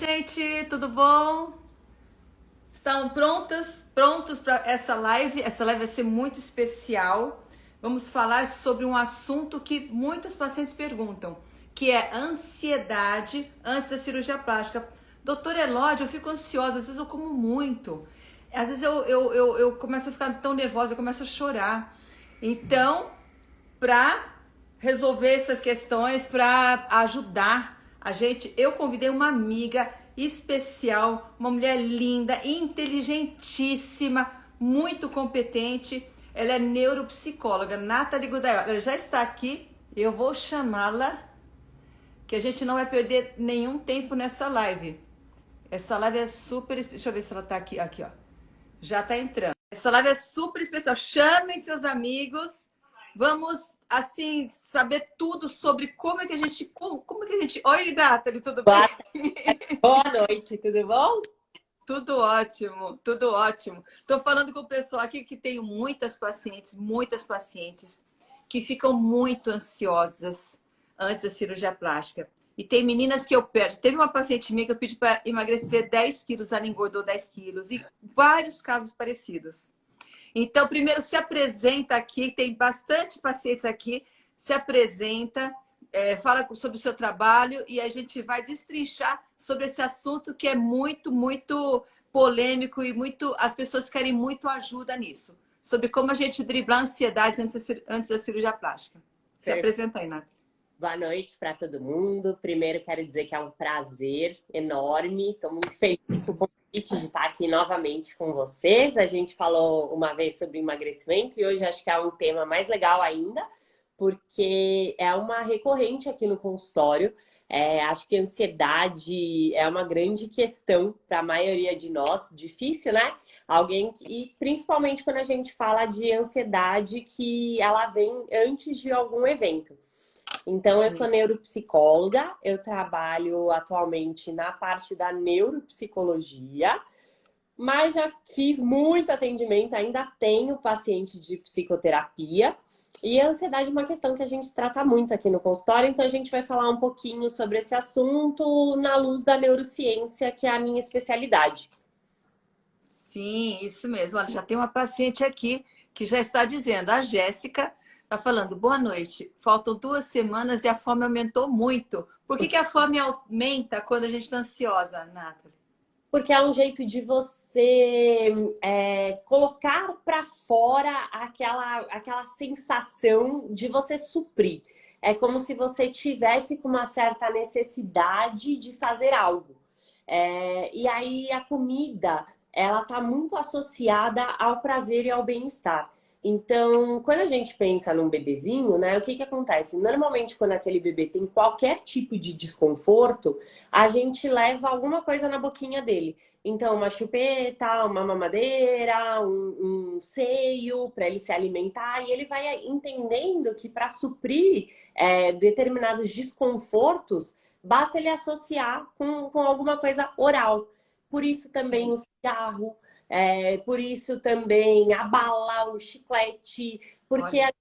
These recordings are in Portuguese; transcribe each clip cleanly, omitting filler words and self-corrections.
gente, tudo bom? Estão prontos para essa live? Essa live vai ser muito especial. Vamos falar sobre um assunto que muitas pacientes perguntam, que é ansiedade antes da cirurgia plástica. Doutora Elódia, eu fico ansiosa, às vezes eu como muito. Às vezes eu começo a ficar tão nervosa, eu começo a chorar. Então, para resolver essas questões, para ajudar a gente, eu convidei uma amiga especial, uma mulher linda, inteligentíssima, muito competente. Ela é neuropsicóloga, Nathalie Godaiola. Ela já está aqui, eu vou chamá-la, que a gente não vai perder nenhum tempo nessa live. Essa live é super especial. Deixa eu ver se ela está aqui, ó. Já está entrando. Essa live é super especial. Chamem seus amigos. Vamos, assim, saber tudo sobre como é que a gente... Como é que a gente... Oi, Nathalie, tudo bem? Boa noite, tudo bom? Tudo ótimo, tudo ótimo. Estou falando com o pessoal aqui que tem muitas pacientes que ficam muito ansiosas antes da cirurgia plástica. E tem meninas que eu peço. Teve uma paciente minha que eu pedi para emagrecer 10 quilos, ela engordou 10 quilos. E vários casos parecidos. Então, primeiro, se apresenta aqui, tem bastante pacientes aqui, se apresenta, fala sobre o seu trabalho e a gente vai destrinchar sobre esse assunto que é muito, muito polêmico e as pessoas querem muito ajuda nisso. Sobre como a gente driblar ansiedades antes da cirurgia plástica. Se apresenta aí, Nath. Boa noite para todo mundo. Primeiro, quero dizer que é um prazer enorme. Estou muito feliz com o convite de estar aqui novamente com vocês. A gente falou uma vez sobre emagrecimento e hoje acho que é um tema mais legal ainda, porque é uma recorrente aqui no consultório. Acho que a ansiedade é uma grande questão para a maioria de nós. Difícil, né? E principalmente quando a gente fala de ansiedade que ela vem antes de algum evento. Então, eu sou neuropsicóloga, eu trabalho atualmente na parte da neuropsicologia, mas já fiz muito atendimento, ainda tenho paciente de psicoterapia. E a ansiedade é uma questão que a gente trata muito aqui no consultório, então a gente vai falar um pouquinho sobre esse assunto na luz da neurociência, que é a minha especialidade. Sim, isso mesmo. Olha, já tem uma paciente aqui que já está dizendo, a Jéssica está falando, boa noite, faltam 2 semanas e a fome aumentou muito. Por que a fome aumenta quando a gente está ansiosa, Nathalie? Porque é um jeito de você colocar para fora aquela sensação de você suprir. É como se você tivesse com uma certa necessidade de fazer algo. E aí a comida, ela está muito associada ao prazer e ao bem-estar. Então, quando a gente pensa num bebezinho, né, o que acontece? Normalmente, quando aquele bebê tem qualquer tipo de desconforto, a gente leva alguma coisa na boquinha dele. Então, uma chupeta, uma mamadeira, um seio para ele se alimentar. E ele vai entendendo que para suprir determinados desconfortos, basta ele associar com alguma coisa oral. Por isso também o cigarro. Por isso também abalar o chiclete, porque a gente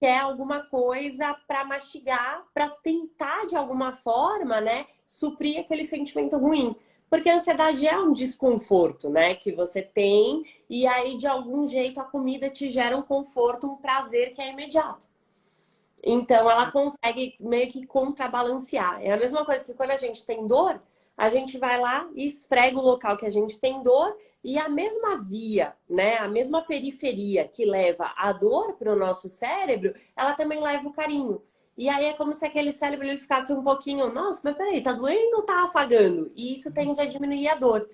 quer alguma coisa para mastigar, para tentar de alguma forma, né, suprir aquele sentimento ruim. Porque a ansiedade é um desconforto, né, que você tem, e aí de algum jeito a comida te gera um conforto, um prazer que é imediato. Então ela consegue meio que contrabalancear. É a mesma coisa que quando a gente tem dor, a gente vai lá e esfrega o local que a gente tem dor e a mesma via, né? A mesma periferia que leva a dor para o nosso cérebro, ela também leva o carinho. E aí é como se aquele cérebro ele ficasse um pouquinho, nossa, mas peraí, tá doendo ou tá afagando? E isso tende a diminuir a dor.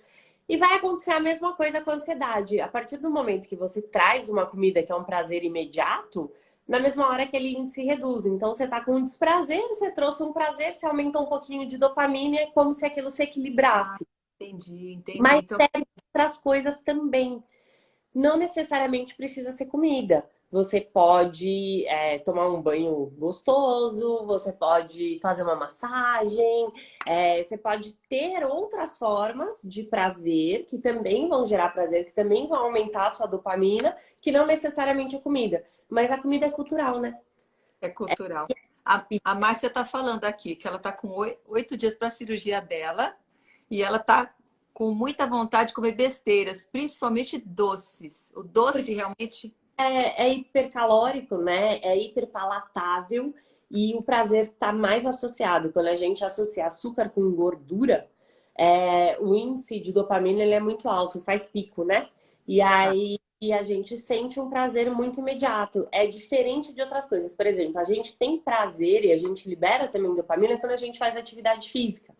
E vai acontecer a mesma coisa com a ansiedade. A partir do momento que você traz uma comida que é um prazer imediato, na mesma hora aquele índice reduz. Então, você tá com um desprazer, você trouxe um prazer, você aumentou um pouquinho de dopamina, é como se aquilo se equilibrasse. Entendi. Mas Então, serve para outras coisas também. Não necessariamente precisa ser comida. Você pode tomar um banho gostoso, você pode fazer uma massagem, você pode ter outras formas de prazer que também vão gerar prazer, que também vão aumentar a sua dopamina, que não necessariamente a comida. Mas a comida é cultural, né? é cultural. A Márcia está falando aqui que ela está com 8 dias para a cirurgia dela. E ela tá com muita vontade de comer besteiras, principalmente doces. O doce realmente É hipercalórico, né? É hiperpalatável e o prazer está mais associado. Quando a gente associa açúcar com gordura, o índice de dopamina ele é muito alto, faz pico, né? E aí a gente sente um prazer muito imediato. É diferente de outras coisas. Por exemplo, a gente tem prazer e a gente libera também dopamina quando a gente faz atividade física,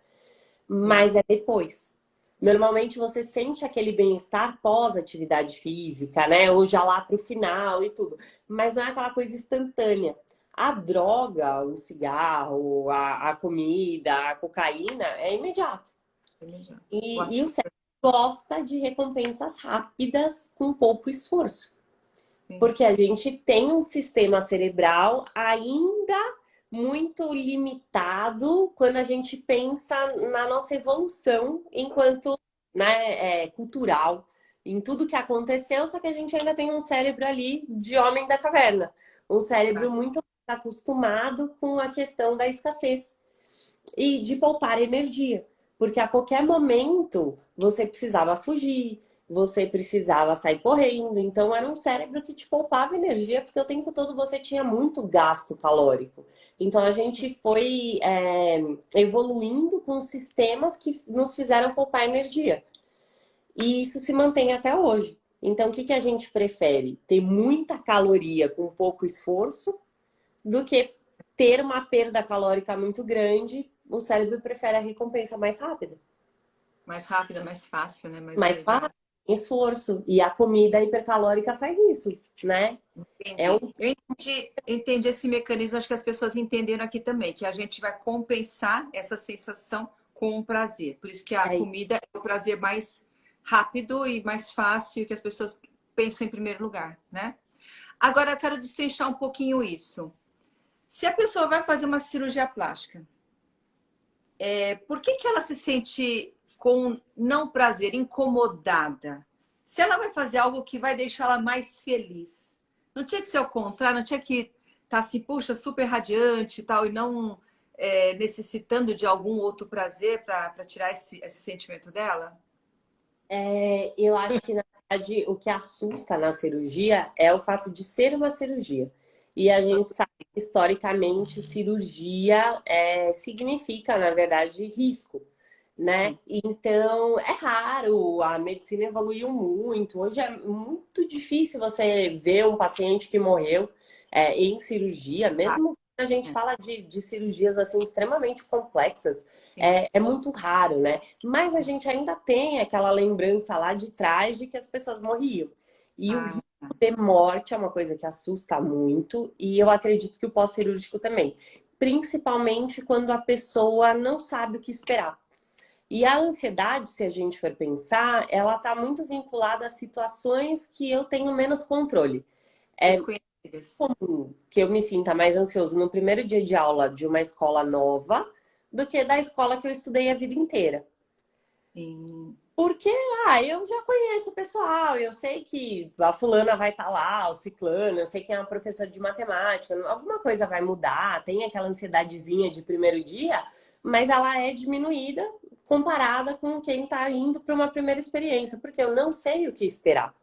mas é depois. Normalmente você sente aquele bem-estar pós-atividade física, né? Ou já lá para o final e tudo. Mas não é aquela coisa instantânea. A droga, o cigarro, a comida, a cocaína é imediato. o E o açúcar. cérebro gosta de recompensas rápidas com pouco esforço. Sim. Porque a gente tem um sistema cerebral ainda muito limitado quando a gente pensa na nossa evolução enquanto, né, cultural, em tudo que aconteceu, só que a gente ainda tem um cérebro ali de homem da caverna, um cérebro muito acostumado com a questão da escassez e de poupar energia, porque a qualquer momento você precisava fugir, você precisava sair correndo, então era um cérebro que te poupava energia, porque o tempo todo você tinha muito gasto calórico. Então a gente foi evoluindo com sistemas que nos fizeram poupar energia. E isso se mantém até hoje. Então o que que a gente prefere? Ter muita caloria com pouco esforço do que ter uma perda calórica muito grande. O cérebro prefere a recompensa mais rápida. Mais rápida, mais fácil, né? Mais Mais fácil, imediata. esforço. E a comida hipercalórica faz isso, né? É um... Entendi. Eu entendi esse mecanismo, acho que as pessoas entenderam aqui também, que a gente vai compensar essa sensação com o prazer. Por isso que a é comida é o prazer mais rápido e mais fácil que as pessoas pensam em primeiro lugar, né? Agora eu quero destrinchar um pouquinho isso. Se a pessoa vai fazer uma cirurgia plástica, por que que ela se sente com não prazer, incomodada? Se ela vai fazer algo que vai deixá-la mais feliz, não tinha que ser o contrário, não tinha que estar assim, puxa, super radiante e tal, e não necessitando de algum outro prazer para tirar esse sentimento dela? eu acho que, na verdade, o que assusta na cirurgia é o fato de ser uma cirurgia. E a gente sabe que, historicamente, cirurgia significa, na verdade, risco, né? Então, é raro, a medicina evoluiu muito. Hoje é muito difícil você ver um paciente que morreu em cirurgia, Ah, mesmo quando a gente fala de cirurgias assim extremamente complexas, sim. é muito raro, né? Mas a gente ainda tem aquela lembrança lá de trás de que as pessoas morriam. E o Ah, risco de morte é uma coisa que assusta muito, e eu acredito que o pós-cirúrgico também. Principalmente quando a pessoa não sabe o que esperar. E a ansiedade, se a gente for pensar, ela está muito vinculada a situações que eu tenho menos controle. É desconhecidas. comum que eu me sinta mais ansioso no primeiro dia de aula de uma escola nova do que da escola que eu estudei a vida inteira. Sim. Porque, eu já conheço o pessoal, eu sei que a fulana vai estar lá, o ciclano, eu sei que é uma professora de matemática, alguma coisa vai mudar, tem aquela ansiedadezinha de primeiro dia, mas ela é diminuída comparada com quem está indo para uma primeira experiência, porque eu não sei o que esperar.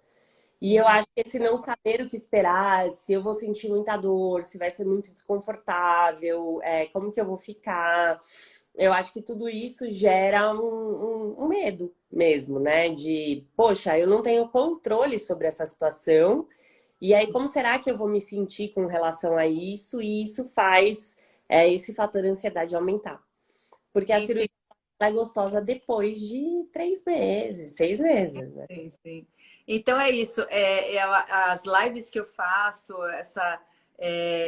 E eu acho que esse não saber o que esperar, se eu vou sentir muita dor, se vai ser muito desconfortável, como que eu vou ficar, eu acho que tudo isso gera um medo mesmo, né? De, poxa, eu não tenho controle sobre essa situação, e aí como será que eu vou me sentir com relação a isso? E isso faz esse fator ansiedade aumentar. Porque a cirurgia é gostosa depois de 3 meses, 6 meses, né? Sim, sim. Então é isso. As lives que eu faço,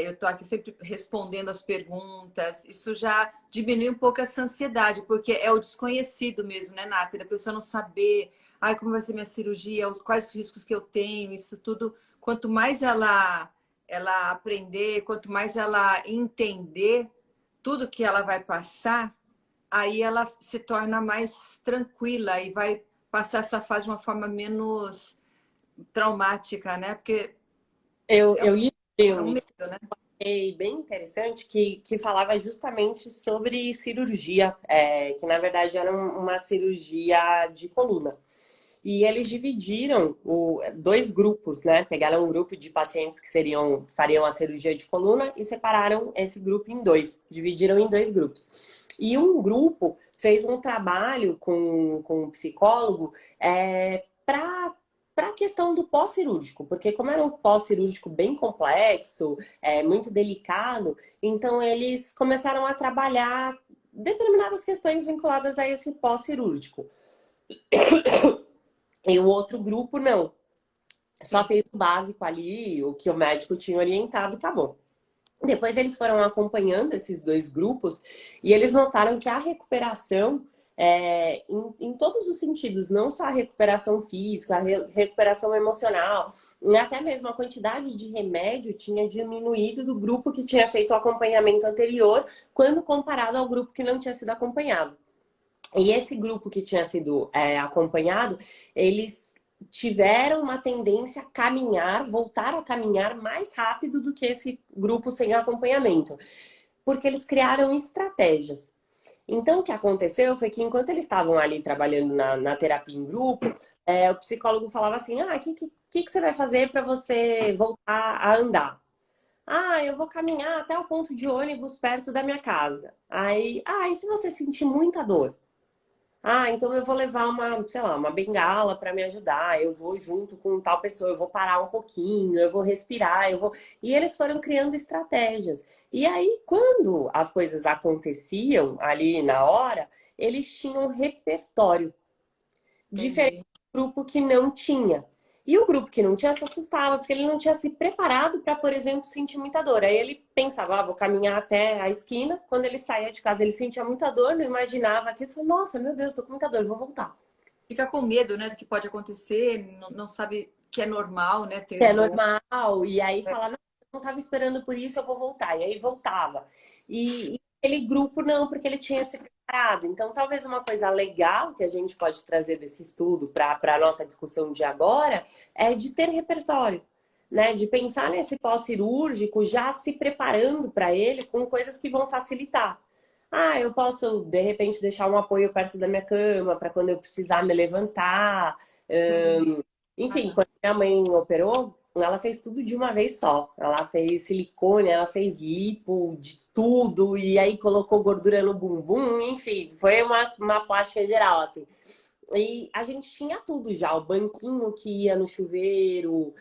eu estou aqui sempre respondendo as perguntas. Isso já diminui um pouco essa ansiedade, porque é o desconhecido mesmo, né, Nath? A pessoa não saber, ai, como vai ser minha cirurgia, quais os riscos que eu tenho, isso tudo. Quanto mais ela aprender, quanto mais ela entender tudo que ela vai passar, aí ela se torna mais tranquila e vai passar essa fase de uma forma menos traumática, né? Porque Eu, é um, eu é livrei um um medo, né? achei bem interessante que falava justamente sobre cirurgia, que na verdade era uma cirurgia de coluna. E eles dividiram dois grupos, né? Pegaram um grupo de pacientes que fariam a cirurgia de coluna e separaram esse grupo em dois, dividiram em dois grupos. E um grupo fez um trabalho com um psicólogo para a questão do pós-cirúrgico, porque como era um pós-cirúrgico bem complexo, muito delicado, então eles começaram a trabalhar determinadas questões vinculadas a esse pós-cirúrgico. E o outro grupo não. Só fez o básico ali, o que o médico tinha orientado, tá bom. Depois eles foram acompanhando esses dois grupos e eles notaram que a recuperação, em todos os sentidos, não só a recuperação física, a recuperação emocional, e até mesmo a quantidade de remédio tinha diminuído do grupo que tinha feito o acompanhamento anterior, quando comparado ao grupo que não tinha sido acompanhado. E esse grupo que tinha sido acompanhado, eles tiveram uma tendência a caminhar, voltar a caminhar mais rápido do que esse grupo sem acompanhamento, porque eles criaram estratégias. Então, o que aconteceu foi que enquanto eles estavam ali trabalhando na terapia em grupo, o psicólogo falava assim, o que você vai fazer para você voltar a andar? Ah, eu vou caminhar até o ponto de ônibus perto da minha casa. Aí, e se você sentir muita dor? Ah, então eu vou levar sei lá, uma bengala para me ajudar. Eu vou junto com tal pessoa, eu vou parar um pouquinho, eu vou respirar, eu vou. E eles foram criando estratégias. E aí, quando as coisas aconteciam ali na hora, eles tinham um repertório diferente Entendi. do grupo que não tinha. E o grupo que não tinha se assustava, porque ele não tinha se preparado para, por exemplo, sentir muita dor. Aí ele pensava, vou caminhar até a esquina. Quando ele saía de casa, ele sentia muita dor, não imaginava aquilo. Falou, nossa, meu Deus, tô com muita dor, vou voltar. Fica com medo, né, do que pode acontecer, não sabe que é normal, né, ter É dor. normal. E aí falava, não estava esperando por isso, eu vou voltar. E aí voltava. E aquele grupo não, porque ele tinha se preparado. Então, talvez uma coisa legal que a gente pode trazer desse estudo para a nossa discussão de agora é de ter repertório. Né, de pensar nesse pós-cirúrgico já se preparando para ele com coisas que vão facilitar. Eu posso, de repente, deixar um apoio perto da minha cama para quando eu precisar me levantar. Sim. Enfim, Bacana. quando minha mãe operou, ela fez tudo de uma vez só. Ela fez silicone, ela fez lipo, de tudo, e aí colocou gordura no bumbum, enfim, foi uma plástica geral, assim. E a gente tinha tudo já, o banquinho que ia no chuveiro,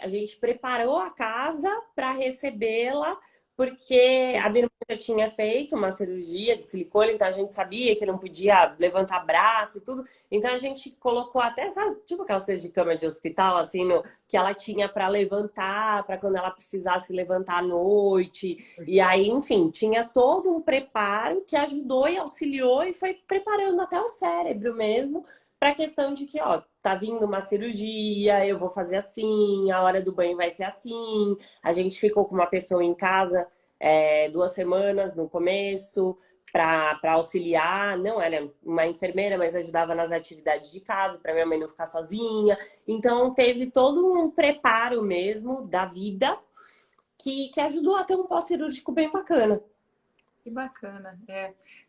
a gente preparou a casa para recebê-la, porque a minha irmã já tinha feito uma cirurgia de silicone, então a gente sabia que não podia levantar braço e tudo. Então a gente colocou até, sabe, tipo aquelas coisas de cama de hospital, assim, que ela tinha para levantar, para quando ela precisasse levantar à noite. E aí, enfim, tinha todo um preparo que ajudou e auxiliou e foi preparando até o cérebro mesmo para a questão de que, tá vindo uma cirurgia, eu vou fazer assim, a hora do banho vai ser assim. A gente ficou com uma pessoa em casa 2 semanas no começo para auxiliar. Não era uma enfermeira, mas ajudava nas atividades de casa para minha mãe não ficar sozinha. Então teve todo um preparo mesmo da vida que ajudou a ter um pós-cirúrgico bem bacana. Que bacana.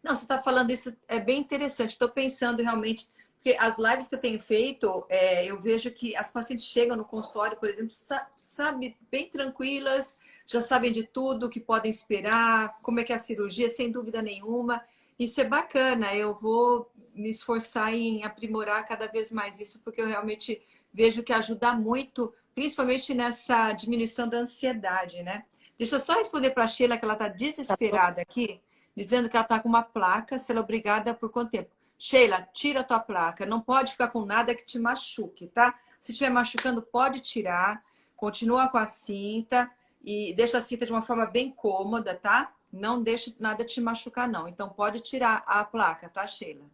Não, você está falando isso, é bem interessante. Estou pensando realmente, porque as lives que eu tenho feito, eu vejo que as pacientes chegam no consultório, por exemplo, sabe, bem tranquilas, já sabem de tudo, o que podem esperar, como é que é a cirurgia, sem dúvida nenhuma. Isso é bacana. Eu vou me esforçar em aprimorar cada vez mais isso, porque eu realmente vejo que ajuda muito, principalmente nessa diminuição da ansiedade, né? Deixa eu só responder para a Sheila que ela está Tá bom? desesperada aqui, dizendo que ela está com uma placa, se ela é obrigada por quanto tempo? Sheila, tira a tua placa. Não pode ficar com nada que te machuque, tá? Se estiver machucando, pode tirar. Continua com a cinta e deixa a cinta de uma forma bem cômoda, tá? Não deixe nada te machucar, não. Então, pode tirar a placa, tá, Sheila?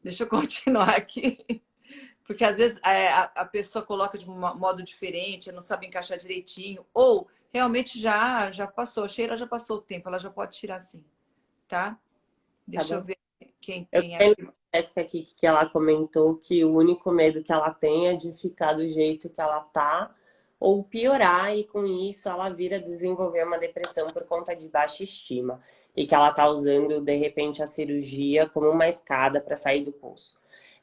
Deixa eu continuar aqui. Porque às vezes a pessoa coloca de um modo diferente, não sabe encaixar direitinho, ou realmente já passou, a Sheila já passou o tempo, ela já pode tirar sim, tá? Tá Deixa eu bom? ver quem Eu tem tenho aqui. a Jéssica aqui que ela comentou que o único medo que ela tem é de ficar do jeito que ela tá, ou piorar, e com isso ela vira desenvolver uma depressão por conta de baixa estima e que ela tá usando de repente a cirurgia como uma escada para sair do poço.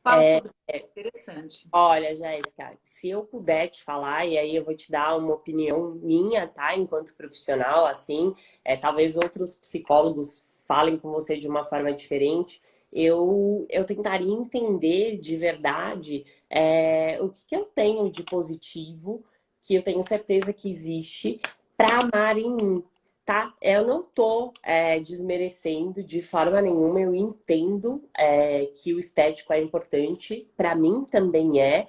Fala sobre isso. Interessante. Olha, Jéssica, se eu puder te falar, e aí eu vou te dar uma opinião minha, tá? Enquanto profissional, assim, talvez outros psicólogos falem com você de uma forma diferente, eu tentaria entender de verdade o que que eu tenho de positivo, que eu tenho certeza que existe, para amar em mim. Tá? Eu não tô desmerecendo de forma nenhuma, eu entendo que o estético é importante, para mim também é.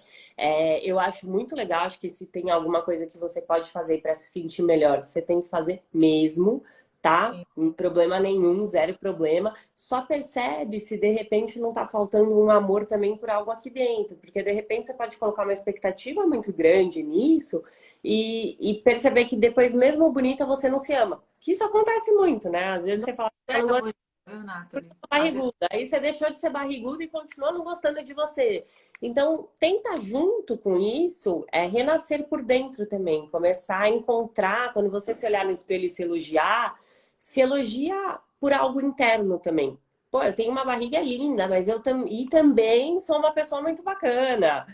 Eu acho muito legal, acho que se tem alguma coisa que você pode fazer para se sentir melhor, você tem que fazer mesmo, tá? Não problema nenhum, zero problema. Só percebe se de repente não tá faltando um amor também por algo aqui dentro, porque de repente você pode colocar uma expectativa muito grande nisso e perceber que depois, mesmo bonita, você não se ama. Que isso acontece muito, né? Às vezes Não você fala, eu não pega gosto muito, viu, Nathalie? de Às vezes barriguda. Aí você deixou de ser barriguda e continua não gostando de você. Então, tenta junto com isso, renascer por dentro também. Começar a encontrar, quando você se olhar no espelho e se elogia por algo interno também. Pô, eu tenho uma barriga linda, mas e também sou uma pessoa muito bacana.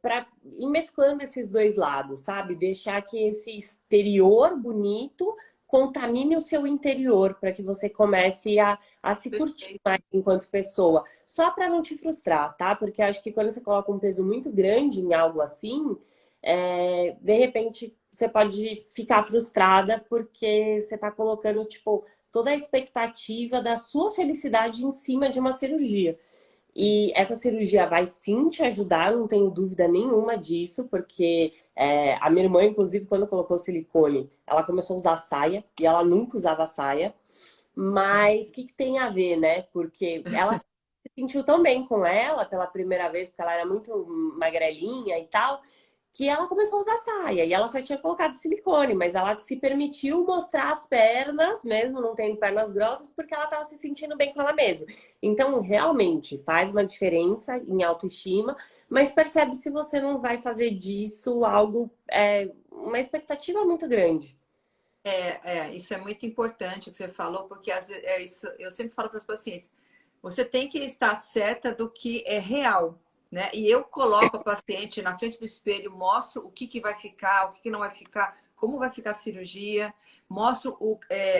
Para ir mesclando esses dois lados, sabe? Deixar que esse exterior bonito contamine o seu interior para que você comece a se curtir perfeito. mais enquanto pessoa. Só para não te frustrar, tá? Porque acho que quando você coloca um peso muito grande em algo assim, de repente você pode ficar frustrada porque você está colocando, tipo, toda a expectativa da sua felicidade em cima de uma cirurgia. E essa cirurgia vai sim te ajudar, não tenho dúvida nenhuma disso, porque a minha irmã, inclusive, quando colocou silicone, ela começou a usar saia e ela nunca usava saia. Mas o que tem a ver, né? Porque ela se sentiu tão bem com ela pela primeira vez, porque ela era muito magrelinha e tal, que ela começou a usar saia. E ela só tinha colocado silicone, mas ela se permitiu mostrar as pernas, mesmo não tendo pernas grossas, porque ela estava se sentindo bem com ela mesma. Então, realmente, faz uma diferença em autoestima, mas percebe se você não vai fazer disso algo, uma expectativa muito grande. Isso é muito importante o que você falou, porque às vezes, isso, eu sempre falo para os pacientes, você tem que estar certa do que é real, né? E eu coloco a paciente na frente do espelho, mostro o que, que vai ficar, o que, que não vai ficar, como vai ficar a cirurgia, mostro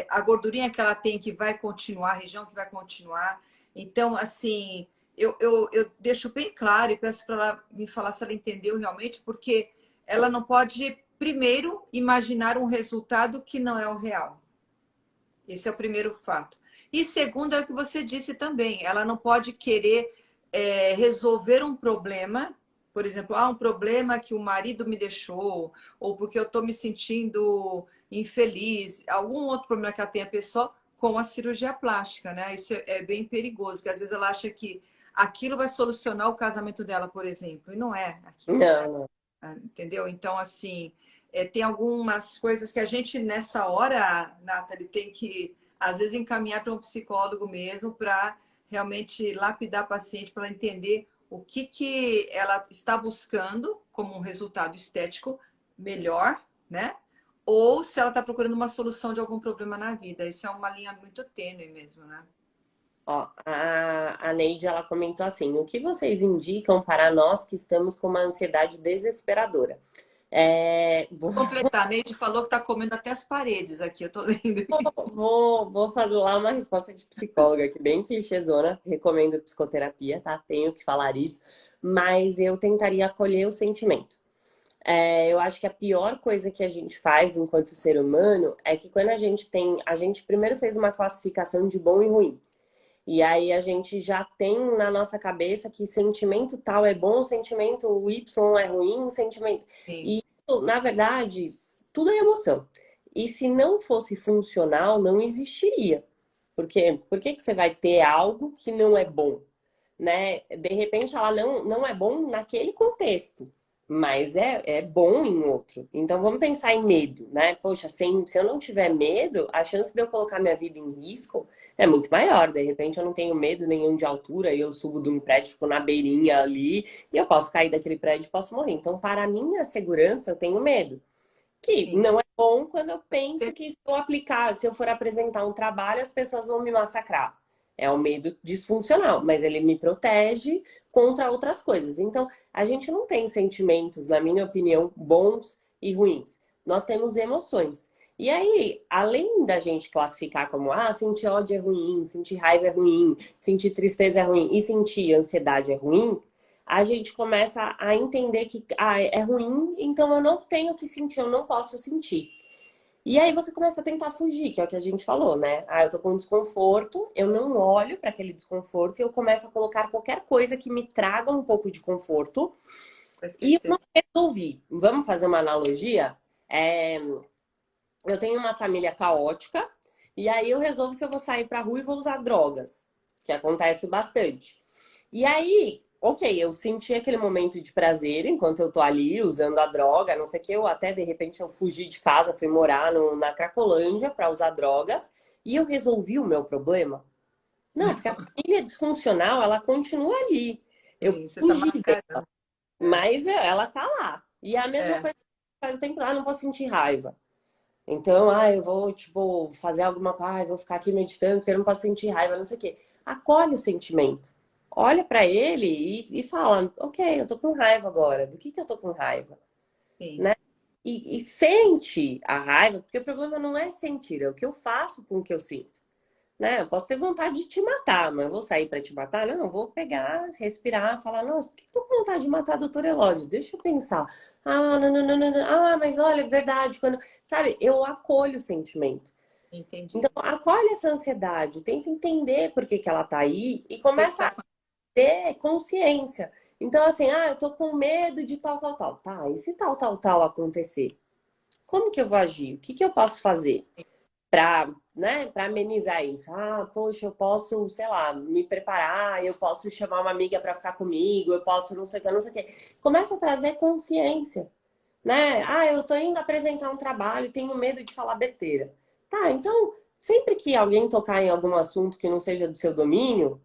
a gordurinha que ela tem que vai continuar, a região que vai continuar. Então, assim, eu deixo bem claro e peço para ela me falar se ela entendeu realmente, porque ela não pode, primeiro, imaginar um resultado que não é o real. Esse é o primeiro fato. E segundo é o que você disse também, ela não pode querer resolver um problema, por exemplo, um problema que o marido me deixou, ou porque eu estou me sentindo infeliz, algum outro problema que ela tenha pessoal, com a cirurgia plástica, né? Isso é bem perigoso, porque às vezes ela acha que aquilo vai solucionar o casamento dela, por exemplo, e não é aquilo, né? Não, não. Entendeu? Então, assim, tem algumas coisas que a gente, nessa hora, Nathalie, tem que, às vezes, encaminhar para um psicólogo mesmo, para realmente lapidar a paciente, para ela entender o que, que ela está buscando como um resultado estético melhor, né? Ou se ela está procurando uma solução de algum problema na vida. Isso é uma linha muito tênue mesmo, né? Ó, a Neide, ela comentou assim: o que vocês indicam para nós que estamos com uma ansiedade desesperadora? Vou, Completar, a Neide falou que está comendo até as paredes aqui, eu tô lendo. vou fazer lá uma resposta de psicóloga aqui, bem clichêzona. Recomendo psicoterapia, tá? Tenho que falar isso. Mas eu tentaria acolher o sentimento. Eu acho que a pior coisa que a gente faz enquanto ser humano é que quando a gente tem. A gente primeiro fez uma classificação de bom e ruim. E aí a gente já tem na nossa cabeça que sentimento tal é bom, sentimento Y é ruim, sentimento. Sim, E na verdade, tudo é emoção. E se não fosse funcional, não existiria. Porque por que que você vai ter algo que não é bom, né? De repente ela não é bom naquele contexto. mas é bom em outro. Então vamos pensar em medo, né? Poxa, se eu não tiver medo, a chance de eu colocar minha vida em risco é muito maior. De repente eu não tenho medo nenhum de altura, e eu subo de um prédio, fico na beirinha ali, e eu posso cair daquele prédio e posso morrer. Então, para a minha segurança, eu tenho medo. Que Sim. não é bom quando eu penso que se eu aplicar, se eu for apresentar um trabalho, as pessoas vão me massacrar. É um medo disfuncional, mas ele me protege contra outras coisas. Então, a gente não tem sentimentos, na minha opinião, bons e ruins. Nós temos emoções. E aí, além da gente classificar como, sentir ódio é ruim, sentir raiva é ruim, sentir tristeza é ruim e sentir ansiedade é ruim, a gente começa a entender que é ruim, então eu não tenho que sentir, eu não posso sentir. E aí você começa a tentar fugir, que é o que a gente falou, né? Eu tô com desconforto, eu não olho para aquele desconforto e eu começo a colocar qualquer coisa que me traga um pouco de conforto Pra e eu esquecer. não resolvi. Vamos fazer uma analogia? Eu tenho uma família caótica e aí eu resolvo que eu vou sair pra rua e vou usar drogas, que acontece bastante. E aí, ok, eu senti aquele momento de prazer enquanto eu tô ali usando a droga, não sei o que, eu até de repente eu fugi de casa, fui morar na Cracolândia para usar drogas e eu resolvi o meu problema? Não, porque a família disfuncional, ela continua ali. Eu Sim, você tá fugi dela, mascarando. É, mas ela tá lá. E é a mesma é, coisa que faz o tempo, não posso sentir raiva. Então, eu vou, tipo, fazer alguma coisa, vou ficar aqui meditando porque eu não posso sentir raiva, não sei o quê. Acolhe o sentimento. Olha pra ele e fala, ok, eu tô com raiva agora. Do que eu tô com raiva? sim. Né? E sente a raiva, porque o problema não é sentir, é o que eu faço com o que eu sinto. Né? Eu posso ter vontade de te matar, mas eu vou sair para te matar? Não, eu vou pegar, respirar, falar, nossa, por que eu tô com vontade de matar a doutora Elódio? Deixa eu pensar. Não, não, não, não, não. Mas olha, é verdade. Quando... Sabe, eu acolho o sentimento. Entendi. Então, acolhe essa ansiedade, tenta entender por que que ela tá aí e começa a Tá. ter consciência. Então, assim, eu tô com medo de tal, tal, tal. Tá, e se tal, tal, tal acontecer? Como que eu vou agir? O que que eu posso fazer? Para, né, para amenizar isso. Poxa, eu posso, sei lá, me preparar, eu posso chamar uma amiga para ficar comigo, eu posso não sei o que, não sei o que. Começa a trazer consciência, né? Eu tô indo apresentar um trabalho e tenho medo de falar besteira. Tá, então, sempre que alguém tocar em algum assunto que não seja do seu domínio,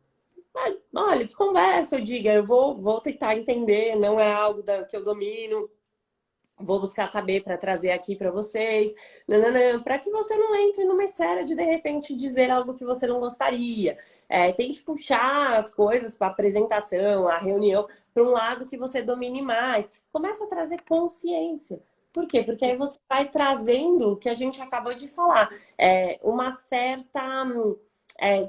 olha, desconversa, eu diga, vou tentar entender, não é algo que eu domino, vou buscar saber para trazer aqui para vocês, para que você não entre numa esfera de repente dizer algo que você não gostaria. Tente puxar as coisas para a apresentação, a reunião, para um lado que você domine mais. Começa a trazer consciência. Por quê? Porque aí você vai trazendo o que a gente acabou de falar, uma certa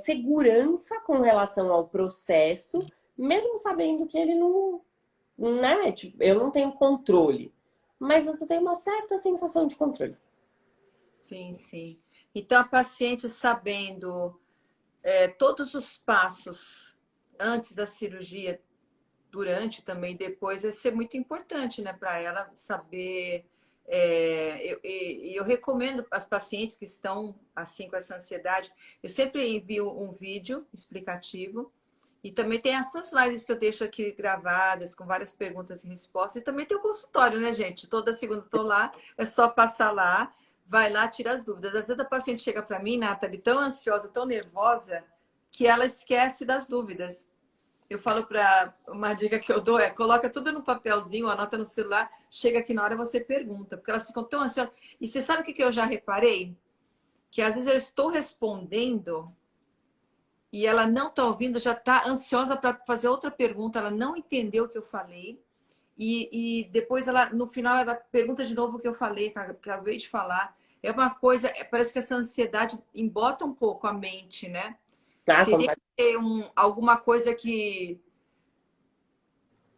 segurança com relação ao processo, mesmo sabendo que ele não, né? Tipo, eu não tenho controle, mas você tem uma certa sensação de controle. Sim, sim. Então, a paciente sabendo todos os passos antes da cirurgia, durante também, depois, vai ser muito importante, né, para ela saber. Eu recomendo às pacientes que estão assim com essa ansiedade, eu sempre envio um vídeo explicativo. E também tem essas lives que eu deixo aqui gravadas, com várias perguntas e respostas. E também tem o consultório, né, gente? Toda segunda eu tô lá, é só passar lá, vai lá, tira as dúvidas. Às vezes a paciente chega para mim, Nathalie, tão ansiosa, tão nervosa, que ela esquece das dúvidas. Eu falo para uma dica que eu dou coloca tudo no papelzinho, anota no celular, chega aqui na hora você pergunta, porque elas ficam tão ansiosas. E você sabe o que eu já reparei? Que às vezes eu estou respondendo e ela não está ouvindo, já está ansiosa para fazer outra pergunta, ela não entendeu o que eu falei. E depois ela, no final, ela pergunta de novo o que eu falei, que eu acabei de falar. É uma coisa, parece que essa ansiedade embota um pouco a mente, né? Teria que ter alguma coisa que.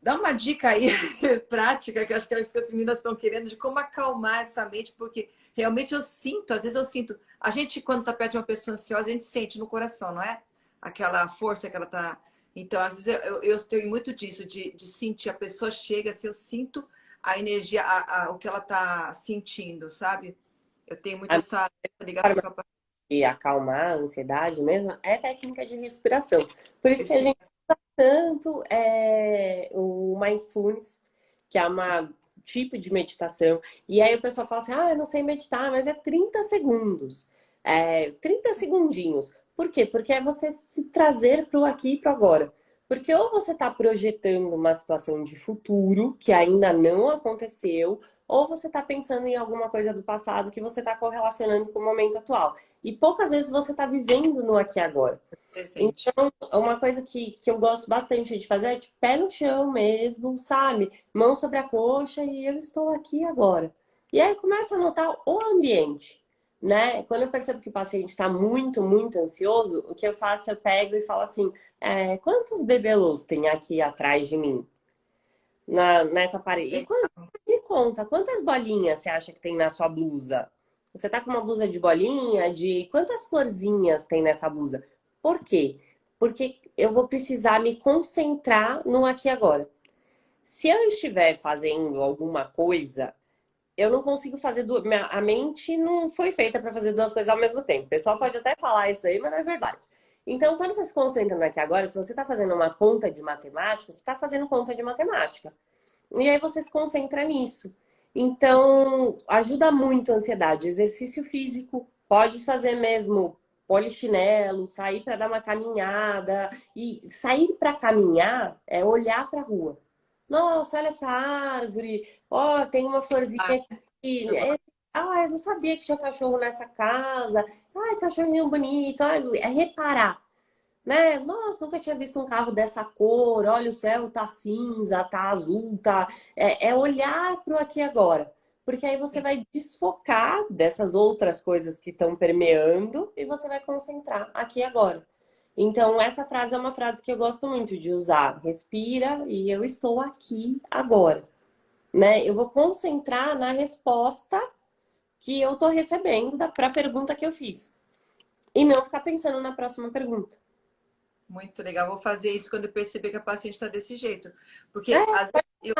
Dá uma dica aí prática, que acho que é isso que as meninas estão querendo, de como acalmar essa mente, porque realmente eu sinto, às vezes eu sinto. A gente, quando está perto de uma pessoa ansiosa, a gente sente no coração, não é? Aquela força que ela está. Então, às vezes eu tenho muito disso, de sentir. A pessoa chega, assim, eu sinto a energia, o que ela está sentindo, sabe? Eu tenho muito A essa ligação forma com a de acalmar a ansiedade mesmo é técnica de respiração. Por isso que a gente paciente. usa tanto o mindfulness, que é uma tipo de meditação. E aí o pessoal fala assim, ah, eu não sei meditar, mas é 30 segundos. 30 segundinhos. Por quê? Porque é você se trazer para o aqui e para o agora. Porque ou você está projetando uma situação de futuro que ainda não aconteceu, ou você está pensando em alguma coisa do passado que você está correlacionando com o momento atual. E poucas vezes você está vivendo no aqui e agora. Presente. Então, uma coisa que eu gosto bastante de fazer é de pé no chão mesmo, sabe? Mão sobre a coxa e eu estou aqui agora. E aí começa a notar o ambiente, né? Quando eu percebo que o paciente está muito, muito ansioso, o que eu faço, eu pego e falo assim, quantos bebelôs tem aqui atrás de mim? Nessa parede. E me conta, quantas bolinhas você acha que tem na sua blusa? Você tá com uma blusa de bolinha, de quantas florzinhas tem nessa blusa? Por quê? Porque eu vou precisar me concentrar no aqui e agora. Se eu estiver fazendo alguma coisa, eu não consigo fazer a mente não foi feita para fazer duas coisas ao mesmo tempo. O pessoal pode até falar isso daí, mas não é verdade. Então, quando você se concentra no aqui e agora, se você está fazendo uma conta de matemática, você está fazendo conta de matemática. E aí você se concentra nisso. Então, ajuda muito a ansiedade. Exercício físico, pode fazer mesmo polichinelo, sair para dar uma caminhada. E sair para caminhar é olhar para a rua. Nossa, olha essa árvore. Ó, tem uma florzinha aqui. Eu não sabia que tinha cachorro nessa casa. Ai, cachorrinho bonito. Ai, é reparar, né? Nossa, nunca tinha visto um carro dessa cor. Olha, o céu tá cinza, tá azul, tá. É olhar pro aqui e agora. Porque aí você vai desfocar dessas outras coisas que estão permeando e você vai concentrar aqui e agora. Então, essa frase é uma frase que eu gosto muito de usar. Respira e eu estou aqui agora, né? Eu vou concentrar na resposta que eu tô recebendo para a pergunta que eu fiz. E não ficar pensando na próxima pergunta. Muito legal. Vou fazer isso quando eu perceber que a paciente está desse jeito. Porque É, às vezes eu.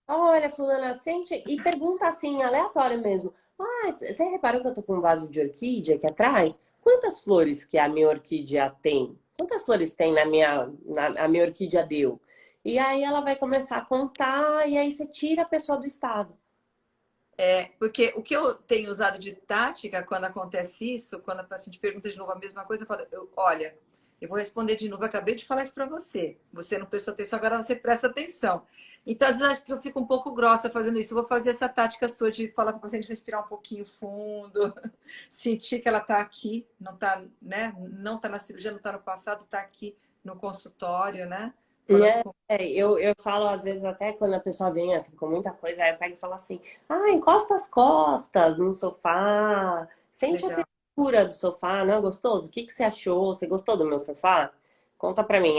olha, fulana, sente e pergunta assim, aleatório mesmo. Ah, você reparou que eu tô com um vaso de orquídea aqui atrás? Quantas flores que a minha orquídea tem? Quantas flores tem a minha orquídea deu? E aí ela vai começar a contar e aí você tira a pessoa do estado. Porque o que eu tenho usado de tática quando acontece isso, quando a paciente pergunta de novo a mesma coisa, eu falo, olha, eu vou responder de novo, eu acabei de falar isso para você. Você não prestou atenção, agora você presta atenção. Então, às vezes, acho que eu fico um pouco grossa fazendo isso. Eu vou fazer essa tática sua de falar com a paciente, respirar um pouquinho fundo, sentir que ela está aqui, não está, né? Não está na cirurgia, não está no passado, está aqui no consultório, né? Falando com. Eu falo às vezes até quando a pessoa vem assim com muita coisa, aí eu pego e falo assim, encosta as costas no sofá, sente a Legal. textura do sofá, não é gostoso? O que que você achou? Você gostou do meu sofá? Conta pra mim,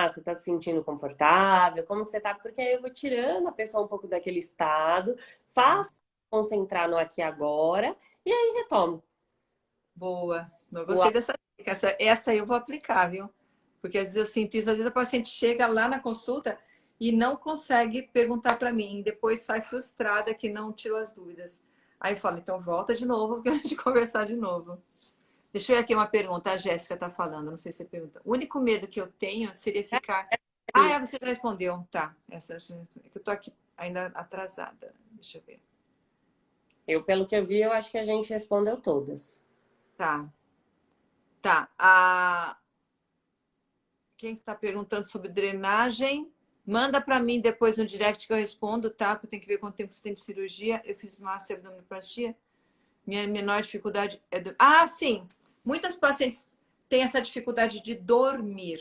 você tá se sentindo confortável? Como que você tá? Porque aí eu vou tirando a pessoa um pouco daquele estado, faço concentrar no aqui e agora, e aí retomo. Boa. Eu O gostei dessa dica. Essa aí eu vou aplicar, viu? Porque às vezes eu sinto isso, às vezes a paciente chega lá na consulta e não consegue perguntar para mim, e depois sai frustrada que não tirou as dúvidas. Aí eu falo, então volta de novo, porque a gente conversar de novo. Deixa eu ver aqui uma pergunta, a Jéssica está falando, não sei se você pergunta. O único medo que eu tenho seria ficar. Você já respondeu. Tá. É que eu tô aqui ainda atrasada. Deixa eu ver. Pelo que eu vi, eu acho que a gente respondeu todas. Tá. Tá. Quem está perguntando sobre drenagem, manda para mim depois no direct que eu respondo, tá? Porque tem que ver quanto tempo você tem de cirurgia. Eu fiz abdominoplastia. Minha menor dificuldade é. Sim! Muitas pacientes têm essa dificuldade de dormir.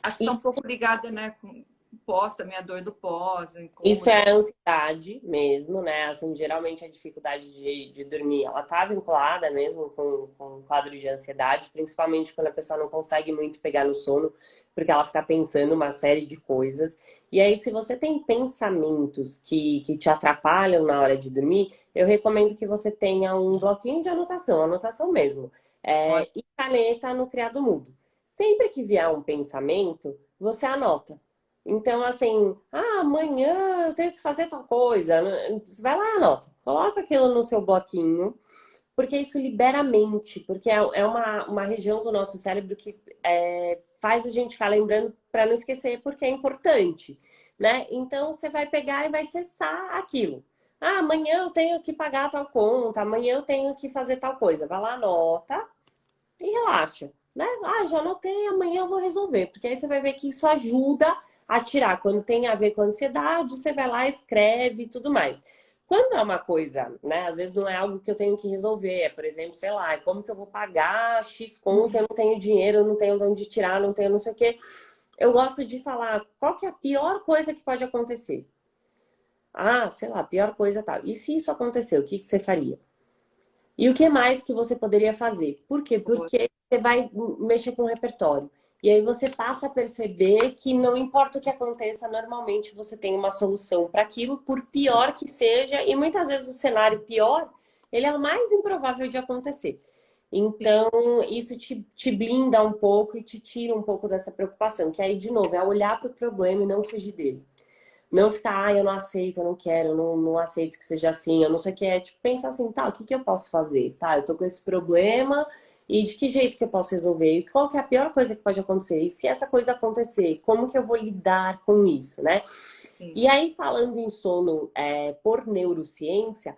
Acho que está um pouco ligada, né, com pós, também a dor do pós, Isso incômodo. é ansiedade mesmo, né? Assim, geralmente a dificuldade de dormir, ela tá vinculada mesmo com um quadro de ansiedade, principalmente quando a pessoa não consegue muito pegar no sono, porque ela fica pensando uma série de coisas. E aí, se você tem pensamentos que te atrapalham na hora de dormir, eu recomendo que você tenha um bloquinho de anotação, anotação mesmo, Olha, e caneta no criado mudo. Sempre que vier um pensamento, você anota. Então, assim, amanhã eu tenho que fazer tal coisa. Você vai lá, anota. Coloca aquilo no seu bloquinho. porque isso libera a mente, porque é uma região do nosso cérebro que faz a gente ficar lembrando para não esquecer, porque é importante, né? Então você vai pegar e vai cessar aquilo. Ah, amanhã eu tenho que pagar tal conta, amanhã eu tenho que fazer tal coisa. Vai lá, anota e relaxa, né? Ah, já anotei, amanhã eu vou resolver, porque aí você vai ver que isso ajuda a tirar. Quando tem a ver com ansiedade, você vai lá, escreve e tudo mais. Quando é uma coisa, né? Às vezes não é algo que eu tenho que resolver. É, por exemplo, sei lá, como que eu vou pagar X conta? Eu não tenho dinheiro, eu não tenho de onde tirar, não tenho não sei o quê. Eu gosto de falar qual que é a pior coisa que pode acontecer. Ah, sei lá, pior coisa tal. E se isso acontecer, o que que você faria? E o que mais que você poderia fazer? Por quê? Porque você vai mexer com o repertório. E aí você passa a perceber que não importa o que aconteça, normalmente você tem uma solução para aquilo, por pior que seja, e muitas vezes o cenário pior, ele é o mais improvável de acontecer. Então, isso te blinda um pouco e te tira um pouco dessa preocupação, que aí, de novo, é olhar para o problema e não fugir dele. Não ficar, eu não aceito, eu não quero, eu não aceito que seja assim, eu não sei o que é. Tipo, pensar assim, tá, o que que eu posso fazer? Tá, eu tô com esse problema e de que jeito que eu posso resolver? E qual que é a pior coisa que pode acontecer? E se essa coisa acontecer, como que eu vou lidar com isso, né? Sim. E aí, falando em sono por neurociência,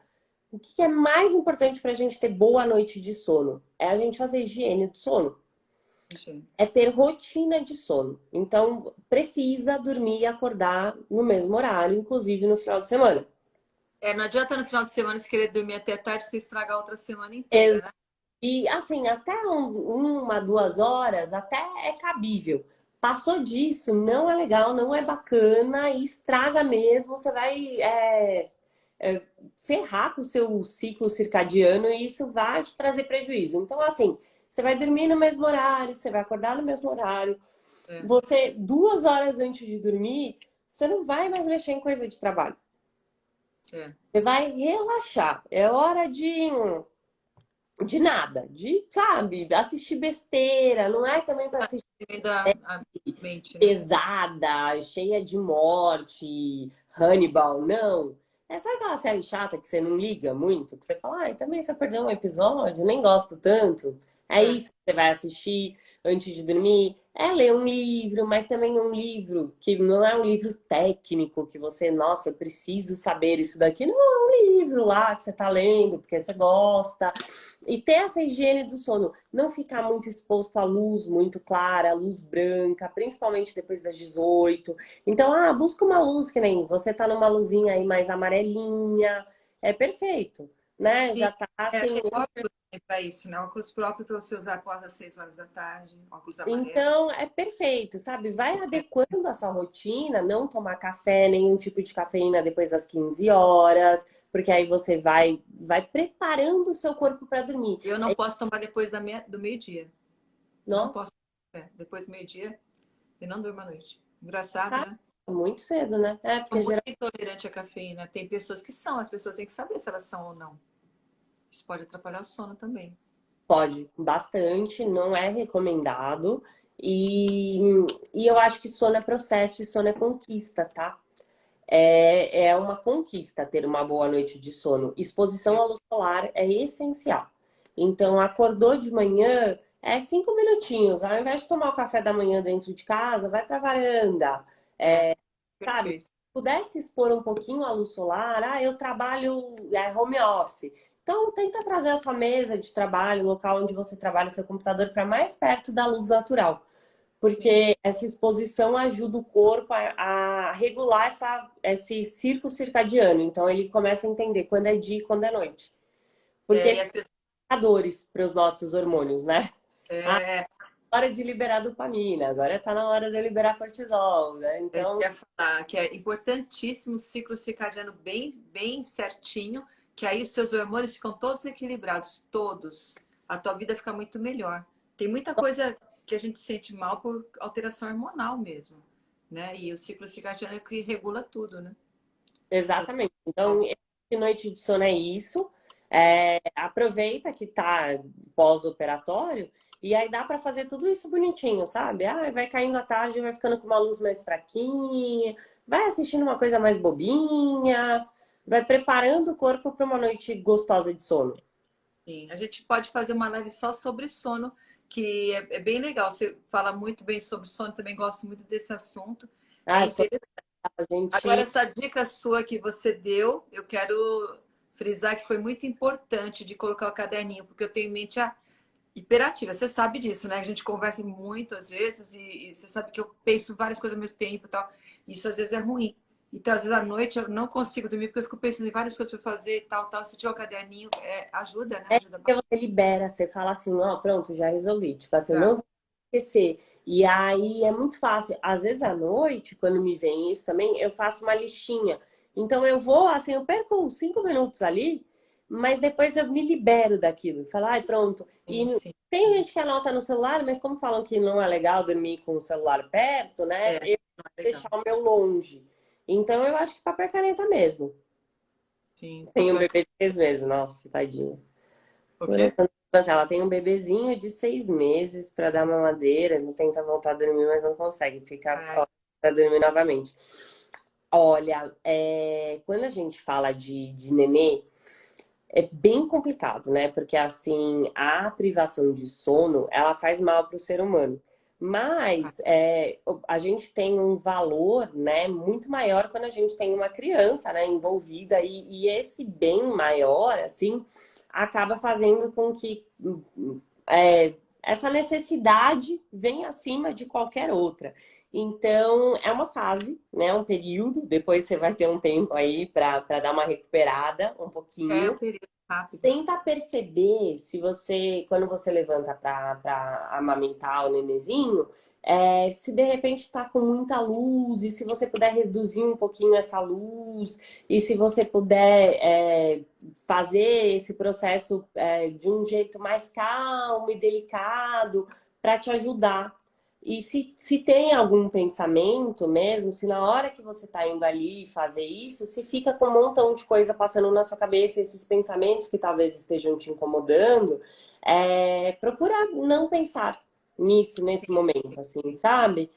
o que que é mais importante pra gente ter boa noite de sono? É a gente fazer higiene do sono. É ter rotina de sono. Então, precisa dormir e acordar no mesmo horário, inclusive no final de semana. Não adianta no final de semana você querer dormir até tarde, você estragar a outra semana inteira, Ex- né? E assim, até 1, 2 horas, até é cabível. Passou disso, não é legal, não é bacana, e estraga mesmo. Você vai ferrar com o seu ciclo circadiano e isso vai te trazer prejuízo. Então, assim, você vai dormir no mesmo horário, você vai acordar no mesmo horário. É, Você, 2 horas antes de dormir, você não vai mais mexer em coisa de trabalho. é. Você vai relaxar. É hora de nada, de, sabe, assistir besteira. Não é também para assistir Da a mente, né? pesada, cheia de morte, Hannibal, não. É, sabe aquela série chata que você não liga muito? Que você fala, ai, também se eu perder um episódio, nem gosto tanto. É É. isso que você vai assistir antes de dormir. É ler um livro, mas também um livro que não é um livro técnico, que você, nossa, eu preciso saber isso daqui. Não, é um livro lá que você tá lendo porque você gosta. E ter essa higiene do sono, não ficar muito exposto à luz muito clara, à luz branca, principalmente depois das 18. Então, busca uma luz que nem você tá numa luzinha aí mais amarelinha, é perfeito, né? Sim, Já tá assim. tem óculos para isso, né? Óculos próprio para você usar após as 6 horas da tarde, óculos amarelos. Então, é perfeito, sabe? Vai adequando a sua rotina, não tomar café, nenhum tipo de cafeína depois das 15 horas, porque aí você vai preparando o seu corpo para dormir. Eu não posso tomar depois do meio-dia. Não Nossa, posso. Depois do meio-dia e não durmo à noite. Engraçado, tá né? muito cedo, né? É, Sou porque muito intolerante à cafeína. Tem pessoas que são, as pessoas têm que saber se elas são ou não. Isso pode atrapalhar o sono também. pode, bastante, não é recomendado. E, e eu acho que sono é processo e sono é conquista, tá? É uma conquista ter uma boa noite de sono. Exposição à luz solar é essencial. Então, acordou de manhã, 5 minutinhos. Ao invés de tomar o café da manhã dentro de casa, vai pra varanda. É, Sabe? perfeito. Pudesse expor um pouquinho a luz solar, eu trabalho home office. Então, tenta trazer a sua mesa de trabalho, o local onde você trabalha, seu computador, para mais perto da luz natural. Sim. Porque essa exposição ajuda o corpo a regular esse ciclo circadiano. Então, ele começa a entender quando é dia e quando é noite. Porque E são as pessoas. indicadores para os nossos hormônios, né? Ah, É, hora de liberar dopamina, agora está na hora de eu liberar cortisol, né? eu Então, ia falar que é importantíssimo o ciclo circadiano bem certinho, que aí os seus hormônios ficam todos equilibrados, todos. A tua vida fica muito melhor. Tem muita coisa que a gente sente mal por alteração hormonal mesmo, né? E o ciclo circadiano é que regula tudo, né? exatamente. Então, esse noite de sono é isso. Aproveita que tá pós-operatório e aí dá para fazer tudo isso bonitinho, sabe? Vai caindo à tarde, vai ficando com uma luz mais fraquinha, vai assistindo uma coisa mais bobinha, vai preparando o corpo para uma noite gostosa de sono. Sim. A gente pode fazer uma live só sobre sono, que é bem legal. Você fala muito bem sobre sono, também gosto muito desse assunto. É Ah, só interessante. a Agora, gente. essa dica sua que você deu, eu quero frisar que foi muito importante de colocar o caderninho, porque eu tenho em mente a hiperativa. Você sabe disso, né? A gente conversa muito às vezes e você sabe que eu penso várias coisas ao mesmo tempo e tal. Isso às vezes é ruim. Então, às vezes à noite eu não consigo dormir porque eu fico pensando em várias coisas para fazer e tal, tal. Se tiver o caderninho, ajuda, né? É Ajuda que bastante. você libera, você fala assim, ó, pronto, já resolvi. Tipo assim, eu Já. não vou esquecer. E aí é muito fácil. Às vezes à noite, quando me vem isso também, eu faço uma listinha. Então eu vou, assim, eu perco uns 5 minutos ali, mas depois eu me libero daquilo. Falo, ai, pronto. E Sim, sim. tem gente que anota no celular, mas como falam que não é legal dormir com o celular perto, né? É, Eu não é vou legal. deixar o meu longe. Então eu acho que papel e caneta mesmo. Sim, Tem um papel. bebê de 6 meses, nossa, tadinha. O Por quê? enquanto, ela tem um bebezinho de 6 meses para dar mamadeira. Ela tenta voltar a dormir, mas não consegue. Fica Ai, para dormir novamente. Olha, quando a gente fala de nenê, é bem complicado, né? Porque assim, a privação de sono, ela faz mal para o ser humano. Mas a gente tem um valor, né, muito maior quando a gente tem uma criança, né, envolvida e esse bem maior, assim, acaba fazendo com que é, essa necessidade vem acima de qualquer outra. Então, é uma fase, né, um período. Depois você vai ter um tempo aí para dar uma recuperada um é um pouquinho. período rápido. Tenta perceber se você, quando você levanta para amamentar o nenenzinho, se de repente está com muita luz, e se você puder reduzir um pouquinho essa luz, e se você puder fazer esse processo de um jeito mais calmo e delicado para te ajudar. E se tem algum pensamento mesmo, se na hora que você está indo ali fazer isso, se fica com um montão de coisa passando na sua cabeça, esses pensamentos que talvez estejam te incomodando, procura não pensar nisso nesse momento, assim, sabe?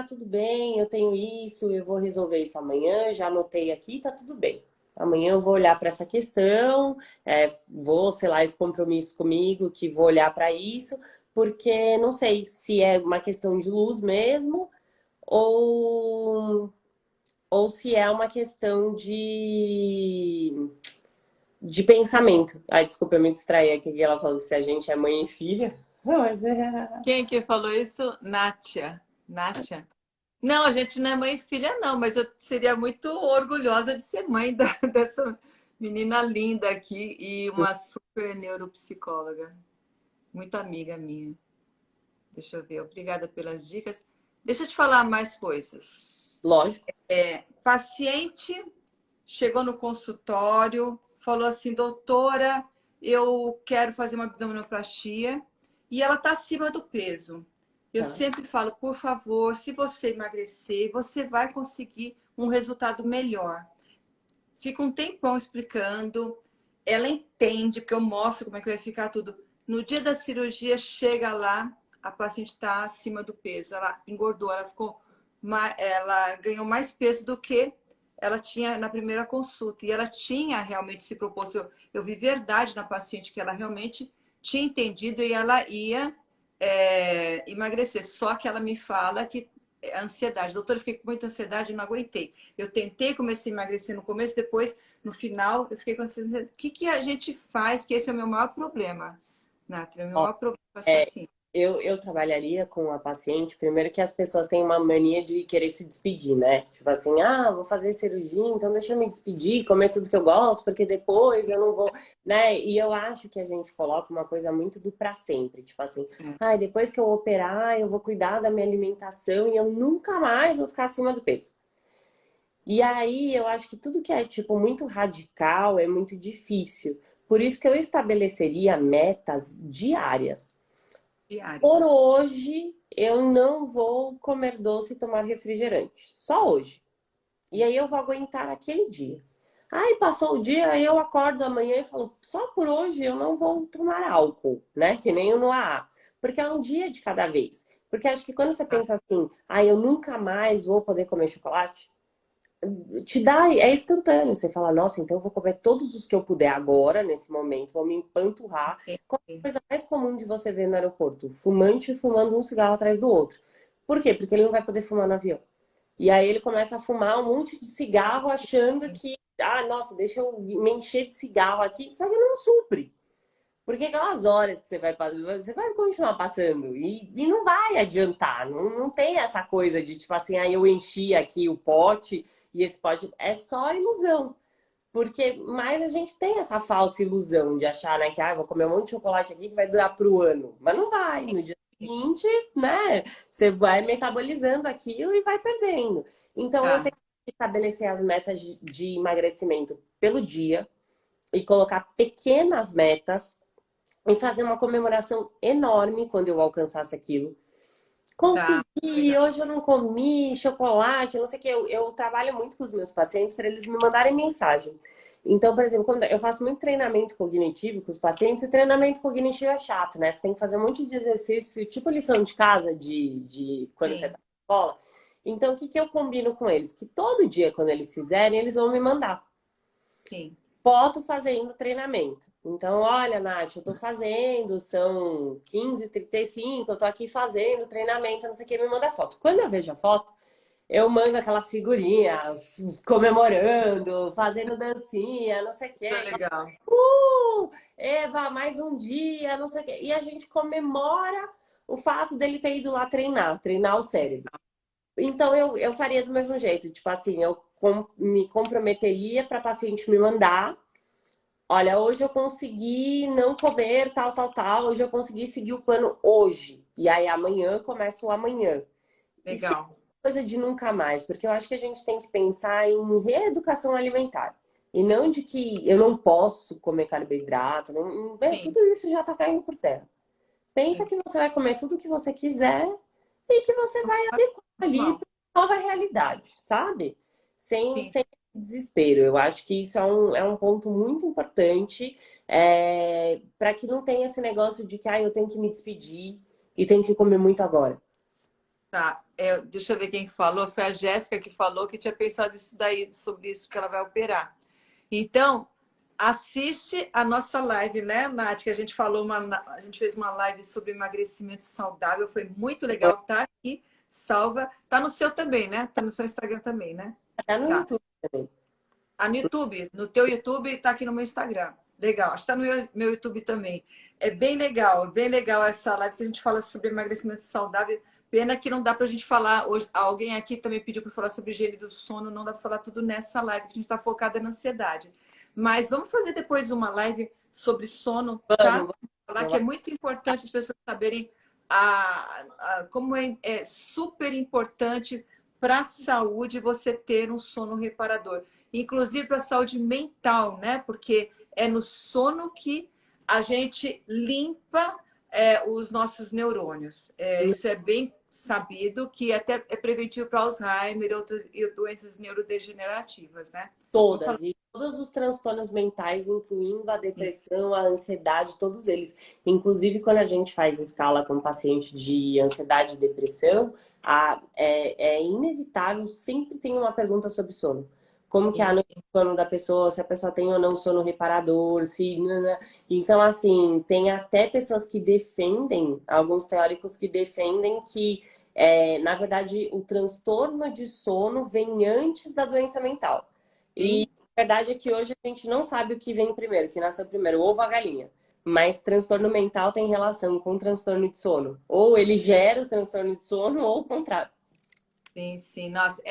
Tudo bem, eu tenho isso, eu vou resolver isso amanhã, já anotei aqui, tá tudo bem. Amanhã eu vou olhar para essa questão, vou, sei lá, esse compromisso comigo, que vou olhar para isso, porque não sei se é uma questão de luz mesmo ou, ou se é uma questão de pensamento. Ai, desculpa, eu me distraí aqui que ela falou que se a gente é mãe e filha. Mas Quem que falou isso? Nátia. Nátia. Não, a gente não é mãe e filha, não, mas eu seria muito orgulhosa de ser mãe dessa menina linda aqui e uma super neuropsicóloga. Muito amiga minha. Deixa eu ver. Obrigada pelas dicas. Deixa eu te falar mais coisas. lógico, Paciente chegou no consultório, falou assim, doutora, eu quero fazer uma abdominoplastia e ela está acima do peso. Eu tá. sempre falo, por favor, se você emagrecer, você vai conseguir um resultado melhor. Fica um tempão explicando, ela entende, porque eu mostro como é que vai ficar tudo. No dia da cirurgia, chega lá, a paciente está acima do peso, ela engordou, ela ganhou mais peso do que ela tinha na primeira consulta. E ela tinha realmente se proposto. Eu vi verdade na paciente que ela realmente tinha entendido e ela ia emagrecer. Só que ela me fala que é ansiedade. Doutora, eu fiquei com muita ansiedade e não aguentei. Eu tentei, comecei a emagrecer no começo, depois, no final, eu fiquei com ansiedade. O que a gente faz? Que esse é o meu maior problema, Nathalie, é o meu Ó, maior problema com as é, pacientes. eu trabalharia com a paciente, primeiro que as pessoas têm uma mania de querer se despedir, né? Tipo assim, vou fazer cirurgia, então deixa eu me despedir, comer tudo que eu gosto, porque depois eu não vou, né? E eu acho que a gente coloca uma coisa muito do pra sempre, tipo assim, depois que eu operar, eu vou cuidar da minha alimentação e eu nunca mais vou ficar acima do peso. E aí eu acho que tudo que é tipo muito radical é muito difícil. Por isso que eu estabeleceria metas diárias. Diário. Por hoje, eu não vou comer doce e tomar refrigerante. Só hoje. E aí eu vou aguentar aquele dia. Aí passou o dia, aí eu acordo amanhã e falo, só por hoje eu não vou tomar álcool, né? Que nem o no AA. Porque é um dia de cada vez. Porque acho que quando você pensa assim, eu nunca mais vou poder comer chocolate, te dá, é instantâneo. Você fala, nossa, então eu vou comer todos os que eu puder agora, nesse momento, vou me empanturrar. Qual é a coisa mais comum de você ver no aeroporto? Fumante fumando um cigarro atrás do outro. Por quê? Porque ele não vai poder fumar no avião. E aí ele começa a fumar um monte de cigarro achando que, nossa, deixa eu me encher de cigarro aqui, só que não supre. Porque aquelas horas que você vai continuar passando e não vai adiantar. Não tem essa coisa de tipo assim, eu enchi aqui o pote e esse pote é só ilusão. Porque mais a gente tem essa falsa ilusão de achar, né, que vou comer um monte de chocolate aqui que vai durar pro ano. Mas não vai. No dia seguinte, né, você vai metabolizando aquilo e vai perdendo. Então eu Tá, tenho que estabelecer as metas de emagrecimento pelo dia e colocar pequenas metas e fazer uma comemoração enorme quando eu alcançasse aquilo. tá, Consegui, legal. hoje eu não comi chocolate, não sei o que. Eu trabalho muito com os meus pacientes para eles me mandarem mensagem. Então, por exemplo, quando eu faço muito treinamento cognitivo com os pacientes, e treinamento cognitivo é chato, né? Você tem que fazer um monte de exercício, tipo lição de casa de quando você Sim, tá na escola. Então, o que que eu combino com eles? Que todo dia, quando eles fizerem, eles vão me mandar sim. foto fazendo treinamento. Então, olha, Nath, eu tô fazendo, são 15h35, eu tô aqui fazendo treinamento, não sei o que, me manda foto. Quando eu vejo a foto, eu mando aquelas figurinhas, comemorando, fazendo dancinha, não sei o Tá que. legal. Eva, mais um dia, não sei o que. E a gente comemora o fato dele ter ido lá treinar o cérebro. Então, eu faria do mesmo jeito. Tipo assim, me comprometeria para paciente me mandar. Olha, hoje eu consegui não comer tal, tal, tal. Hoje eu consegui seguir o plano hoje. E aí amanhã começa o amanhã. E sem Legal. coisa de nunca mais, porque eu acho que a gente tem que pensar em reeducação alimentar. E não de que eu não posso comer carboidrato. Sim, Tudo isso já está caindo por terra. Pensa sim. que você vai comer tudo que você quiser e que você vai adequar ali Normal. para a nova realidade, sabe? Sim. Sem desespero. Eu acho que isso é um ponto muito importante para que não tenha esse negócio de que eu tenho que me despedir e tenho que comer muito agora. Tá, deixa eu ver quem falou. Foi a Jéssica que falou que tinha pensado isso daí, sobre isso que ela vai operar. Então, assiste a nossa live, né, Nath? Que a gente falou a gente fez uma live sobre emagrecimento saudável, foi muito legal. Tá aqui, salva. Tá no seu também, né? Tá no seu Instagram também, né? Até no Tá. YouTube também. No YouTube, no teu YouTube, tá aqui no meu Instagram. Legal, acho que tá no meu YouTube também. É bem legal essa live que a gente fala sobre emagrecimento saudável. Pena que não dá pra gente falar hoje. Alguém aqui também pediu para falar sobre higiene do sono, não dá para falar tudo nessa live, que a gente está focada na ansiedade. Mas vamos fazer depois uma live sobre sono, tá? Vamos, Falar que vamos. é muito importante as pessoas saberem como é super importante para a saúde você ter um sono reparador, inclusive para a saúde mental, né? Porque é no sono que a gente limpa os nossos neurônios. Isso é bem sabido que até é preventivo para Alzheimer e doenças neurodegenerativas, né? Vamos falar Todas, e todos os transtornos mentais, incluindo a assim. depressão, a ansiedade, todos eles. Inclusive, quando a gente faz escala com paciente de ansiedade e depressão, é inevitável, sempre tem uma pergunta sobre sono. Como que é a noite de sono da pessoa, se a pessoa tem ou não sono reparador, se... Então, assim, tem até pessoas que defendem, alguns teóricos que defendem que, na verdade, o transtorno de sono vem antes da doença mental. E Sim, a verdade é que hoje a gente não sabe o que vem primeiro, que nasceu primeiro, o ovo ou a galinha. Mas transtorno mental tem relação com transtorno de sono. Ou ele gera o transtorno de sono, ou o contrário. sim, sim. Nossa,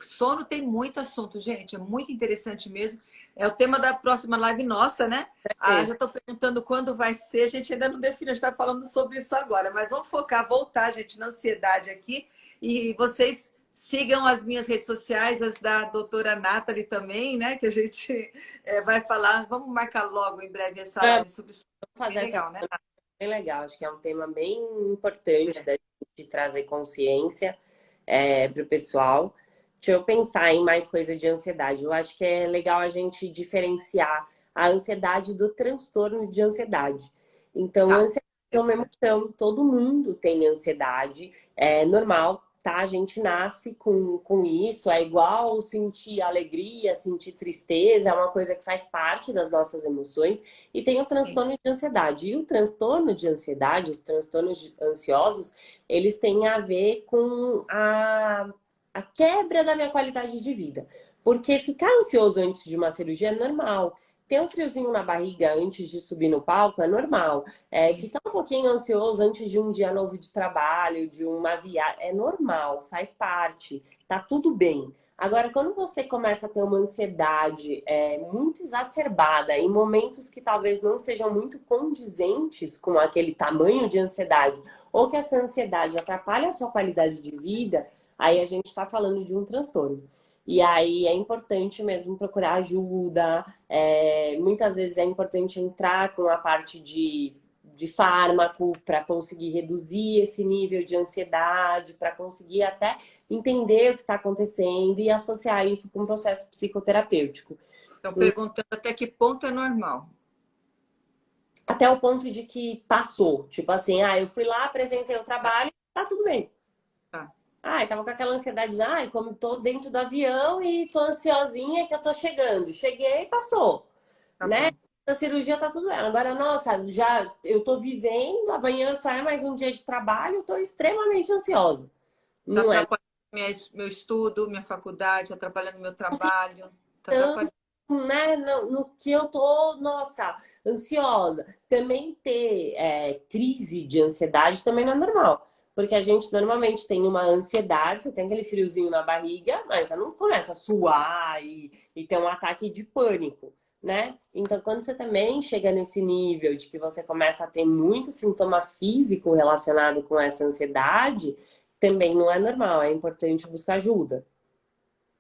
sono tem muito assunto, gente. É muito interessante mesmo. É o tema da próxima live nossa, né? Já estou perguntando quando vai ser. A gente ainda não definiu, a gente está falando sobre isso agora. Mas vamos focar, voltar, gente, na ansiedade aqui. E vocês sigam as minhas redes sociais, as da doutora Nathalie também, né? Que a gente vai falar. Vamos marcar logo em breve essa Vamos live sobre sono. fazer Bem essa legal, né? bem legal. Acho que é um tema bem importante da gente trazer consciência para o pessoal. Deixa eu pensar em mais coisa de ansiedade. Eu acho que é legal a gente diferenciar a ansiedade do transtorno de ansiedade. Então, Tá. ansiedade é uma emoção, todo mundo tem ansiedade, é normal, tá? A gente nasce com isso, é igual sentir alegria, sentir tristeza, é uma coisa que faz parte das nossas emoções. E tem o Sim. transtorno de ansiedade. E o transtorno de ansiedade, os ansiosos, eles têm a ver com a quebra da minha qualidade de vida. Porque ficar ansioso antes de uma cirurgia é normal. Ter um friozinho na barriga antes de subir no palco é normal. Ficar um pouquinho ansioso antes de um dia novo de trabalho, de uma viagem, é normal, faz parte, tá tudo bem. Agora, quando você começa a ter uma ansiedade muito exacerbada, em momentos que talvez não sejam muito condizentes com aquele tamanho de ansiedade, ou que essa ansiedade atrapalha a sua qualidade de vida, aí a gente está falando de um transtorno. E aí é importante mesmo procurar ajuda. Muitas vezes é importante entrar com a parte de fármaco para conseguir reduzir esse nível de ansiedade, para conseguir até entender o que está acontecendo e associar isso com um processo psicoterapêutico. Estão perguntando até que ponto é normal. Até o ponto de que passou. Tipo assim, eu fui lá, apresentei o trabalho, tá tudo bem. Tá. Tava com aquela ansiedade de, como tô dentro do avião e tô ansiosinha que eu tô chegando. Cheguei e passou, Tá né? bom. A cirurgia tá tudo bem. Agora, nossa, já eu tô vivendo, amanhã só é mais um dia de trabalho, eu tô extremamente ansiosa. Tá Não é atrapalhando meu estudo, minha faculdade, atrapalhando meu trabalho. Tá tanto, atrapalhando. né, no que eu tô, nossa, ansiosa. Também ter crise de ansiedade também não é normal. Porque a gente normalmente tem uma ansiedade, você tem aquele friozinho na barriga, mas você não começa a suar e ter um ataque de pânico, né? Então, quando você também chega nesse nível de que você começa a ter muito sintoma físico relacionado com essa ansiedade, também não é normal, é importante buscar ajuda.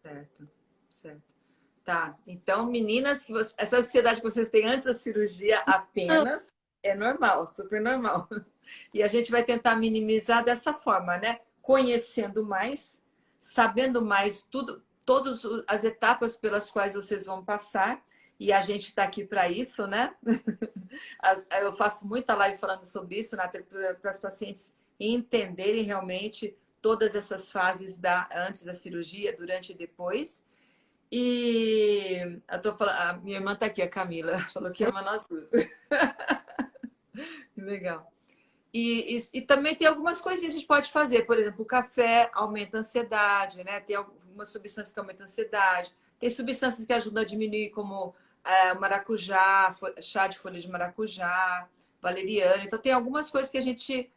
Certo, certo. Tá. Então, meninas, essa ansiedade que vocês têm antes da cirurgia apenas é normal, super normal. E a gente vai tentar minimizar dessa forma, né? Conhecendo mais, sabendo mais tudo, todas as etapas pelas quais vocês vão passar. E a gente está aqui para isso, né? Eu faço muita live falando sobre isso, né? Para as pacientes entenderem realmente todas essas fases antes da cirurgia, durante e depois. E eu tô falando, a minha irmã tá aqui, a Camila, falou que ama nós duas. Que legal. E também tem algumas coisinhas que a gente pode fazer. Por exemplo, o café aumenta a ansiedade, né? Tem algumas substâncias que aumentam a ansiedade. Tem substâncias que ajudam a diminuir, como maracujá, chá de folha de maracujá, valeriana. Então, tem algumas coisas que a gente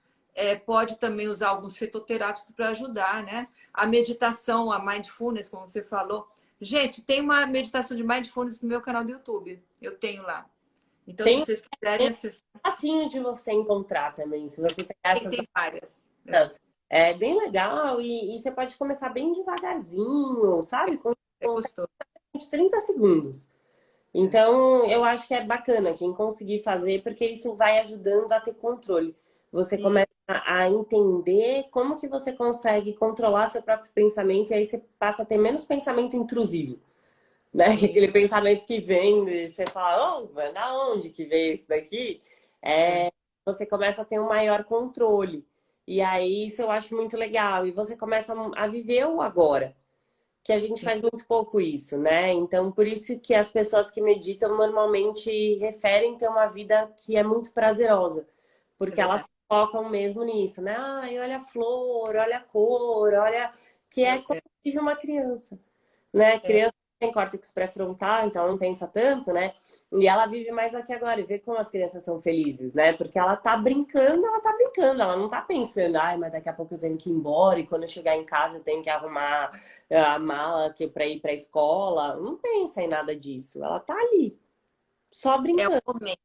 pode também usar alguns fitoterápicos para ajudar, né? A meditação, a mindfulness, como você falou. Gente, tem uma meditação de mindfulness no meu canal do YouTube. Eu tenho lá. Então, se Tem vocês quiserem acessar, facinho de você encontrar também, se você pegar essas tem várias. dicas. É bem legal e você pode começar bem devagarzinho, sabe? É Com gostoso. 20, 30 segundos. Então, eu acho que é bacana quem conseguir fazer, porque isso vai ajudando a ter controle. Você E começa a entender como que você consegue controlar seu próprio pensamento e aí você passa a ter menos pensamento intrusivo, né? sim, Aquele pensamento que vem e você fala, oh, mas da onde que veio isso daqui? é, Você começa a ter um maior controle. E aí isso eu acho muito legal. E você começa a viver o agora, que a gente sim, faz muito pouco isso, né? Então, por isso que as pessoas que meditam normalmente referem ter uma vida que é muito prazerosa, é porque elas verdade. focam mesmo nisso, né? Ai, olha a flor, olha a cor, olha que é como É, vive uma criança, né? é, Criança tem córtex pré-frontal, então ela não pensa tanto, né? E ela vive mais aqui agora e vê como as crianças são felizes, né? Porque ela tá brincando, ela não tá pensando, ai, mas daqui a pouco eu tenho que ir embora e quando eu chegar em casa eu tenho que arrumar a mala para ir para a escola. Não pensa em nada disso. Ela tá ali, só é o brincando. momento,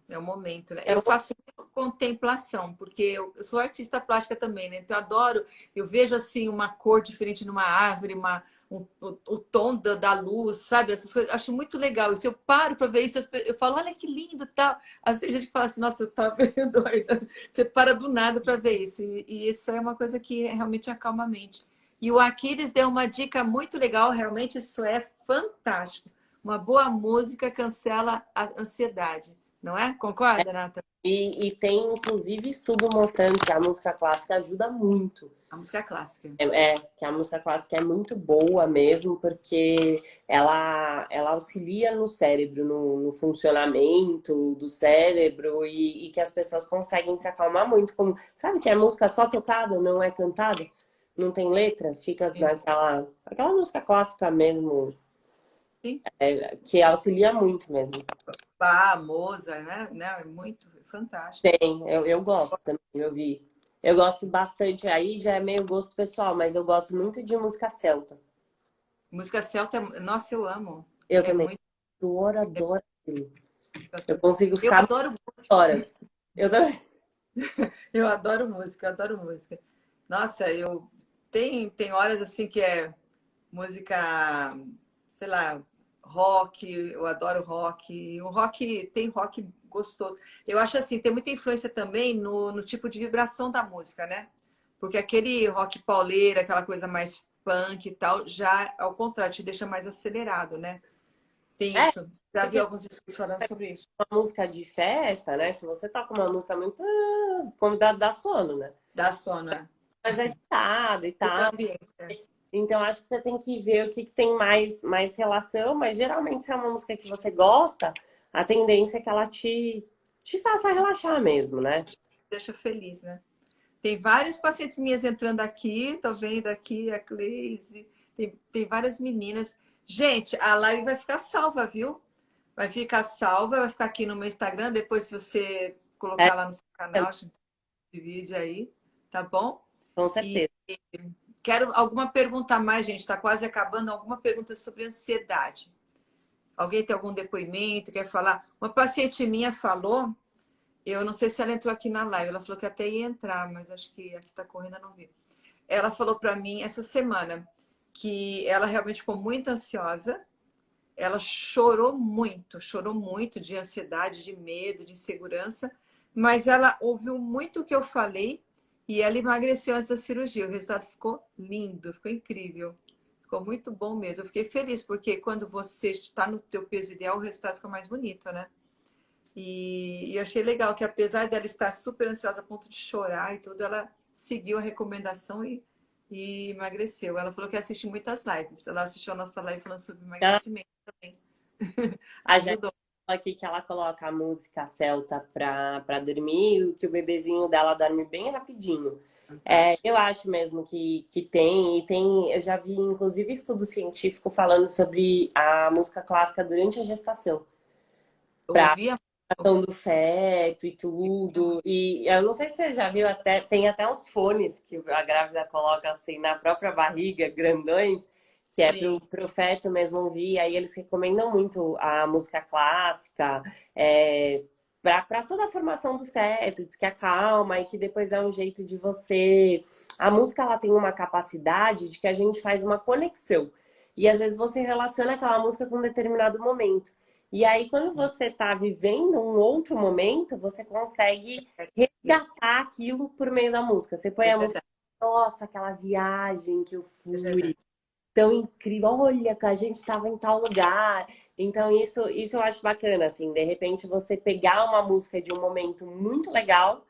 é o momento, né? É Eu uma faço muito contemplação, porque eu sou artista plástica também, né? Então eu adoro, eu vejo assim uma cor diferente numa árvore, o tom da luz, sabe? Essas coisas, acho muito legal. E se eu paro para ver isso, eu falo, olha que lindo, tal. Às vezes tem gente que fala assim, nossa, tá vendo? Doida. Você para do nada para ver isso. E isso é uma coisa que realmente acalma a mente. E o Aquiles deu uma dica muito legal, realmente isso é fantástico. Uma boa música cancela a ansiedade, não é? Concorda, Natha? E tem, inclusive, estudo mostrando que a música clássica ajuda muito. A música clássica. Que a música clássica é muito boa mesmo, porque ela auxilia no cérebro, no funcionamento do cérebro e que as pessoas conseguem se acalmar muito. Como, sabe que é música só tocada, não é cantada? Não tem letra? Fica Sim. aquela música clássica mesmo, Sim. que auxilia muito mesmo. Bach, Mozart, né? Não, é muito fantástico. Tem, eu gosto também, eu vi. Eu gosto bastante, aí já é meio gosto pessoal, mas eu gosto muito de música celta. Música celta, nossa, eu amo. Eu É também muito. adoro aquilo. Eu consigo Eu ficar adoro música. horas. Eu também. Eu adoro música, eu adoro música. Nossa, eu tem horas assim que é música, sei lá, rock, eu adoro rock. E o rock tem rock gostoso. Eu acho assim, tem muita influência também no tipo de vibração da música, né? Porque aquele rock pauleira, aquela coisa mais punk e tal, já ao contrário, te deixa mais acelerado, né? Tem É, isso. Já vi porque alguns estudos falando sobre isso. uma música de festa, né? Se você toca uma música muito convidado dá sono, né? Dá sono, né? Mas é agitado e Muda o tal. ambiente. É. Então acho que você tem que ver o que tem mais relação, mas geralmente se é uma música que você gosta, a tendência é que ela te faça relaxar mesmo, né? Deixa feliz, né? Tem várias pacientes minhas entrando aqui, tô vendo aqui a Cleise, tem várias meninas. Gente, a live vai ficar salva, viu? Vai ficar salva, vai ficar aqui no meu Instagram, depois se você É, colocar lá no seu canal, a gente divide aí, tá bom? com E certeza. quero alguma pergunta a mais, gente, está quase acabando, alguma pergunta sobre ansiedade. Alguém tem algum depoimento, quer falar? Uma paciente minha falou, eu não sei se ela entrou aqui na live, ela falou que até ia entrar, mas acho que aqui está correndo, eu não vi. Ela falou para mim essa semana que ela realmente ficou muito ansiosa, ela chorou muito de ansiedade, de medo, de insegurança, mas ela ouviu muito o que eu falei e ela emagreceu antes da cirurgia. O resultado ficou lindo, ficou incrível. Ficou muito bom mesmo. Eu fiquei feliz, porque quando você está no teu peso ideal, o resultado fica mais bonito, né? E achei legal que apesar dela estar super ansiosa a ponto de chorar e tudo, ela seguiu a recomendação e emagreceu. Ela falou que assiste muitas lives. Ela assistiu a nossa live falando sobre Então, emagrecimento também. a gente Ajudou. aqui que ela coloca a música celta pra dormir, que o bebezinho dela dorme bem rapidinho. É, Fantástico. eu acho mesmo que tem, eu já vi inclusive estudo científico falando sobre a música clássica durante a gestação, para Ouvia. ação do feto e tudo. E eu não sei se você já viu, até tem até os fones que a grávida coloca assim na própria barriga, grandões, que é Sim. pro feto mesmo ouvir. Aí eles recomendam muito a música clássica, para toda a formação do feto, diz que acalma e que depois é um jeito de você. A música ela tem uma capacidade de que a gente faz uma conexão. E às vezes você relaciona aquela música com um determinado momento. E aí, quando você está vivendo um outro momento, você consegue resgatar aquilo por meio da música. Você põe É a música, verdade, nossa, aquela viagem que eu é fui, verdade. tão incrível, olha que a gente estava em tal lugar. Então, isso eu acho bacana, assim, de repente você pegar uma música de um momento muito legal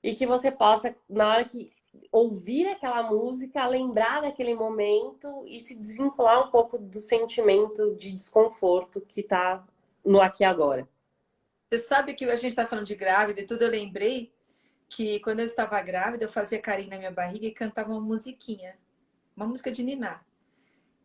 e que você possa, na hora que ouvir aquela música, lembrar daquele momento e se desvincular um pouco do sentimento de desconforto que tá no aqui e agora. Você sabe que a gente está falando de grávida e tudo, eu lembrei que quando eu estava grávida, eu fazia carinho na minha barriga e cantava uma musiquinha, uma música de ninar.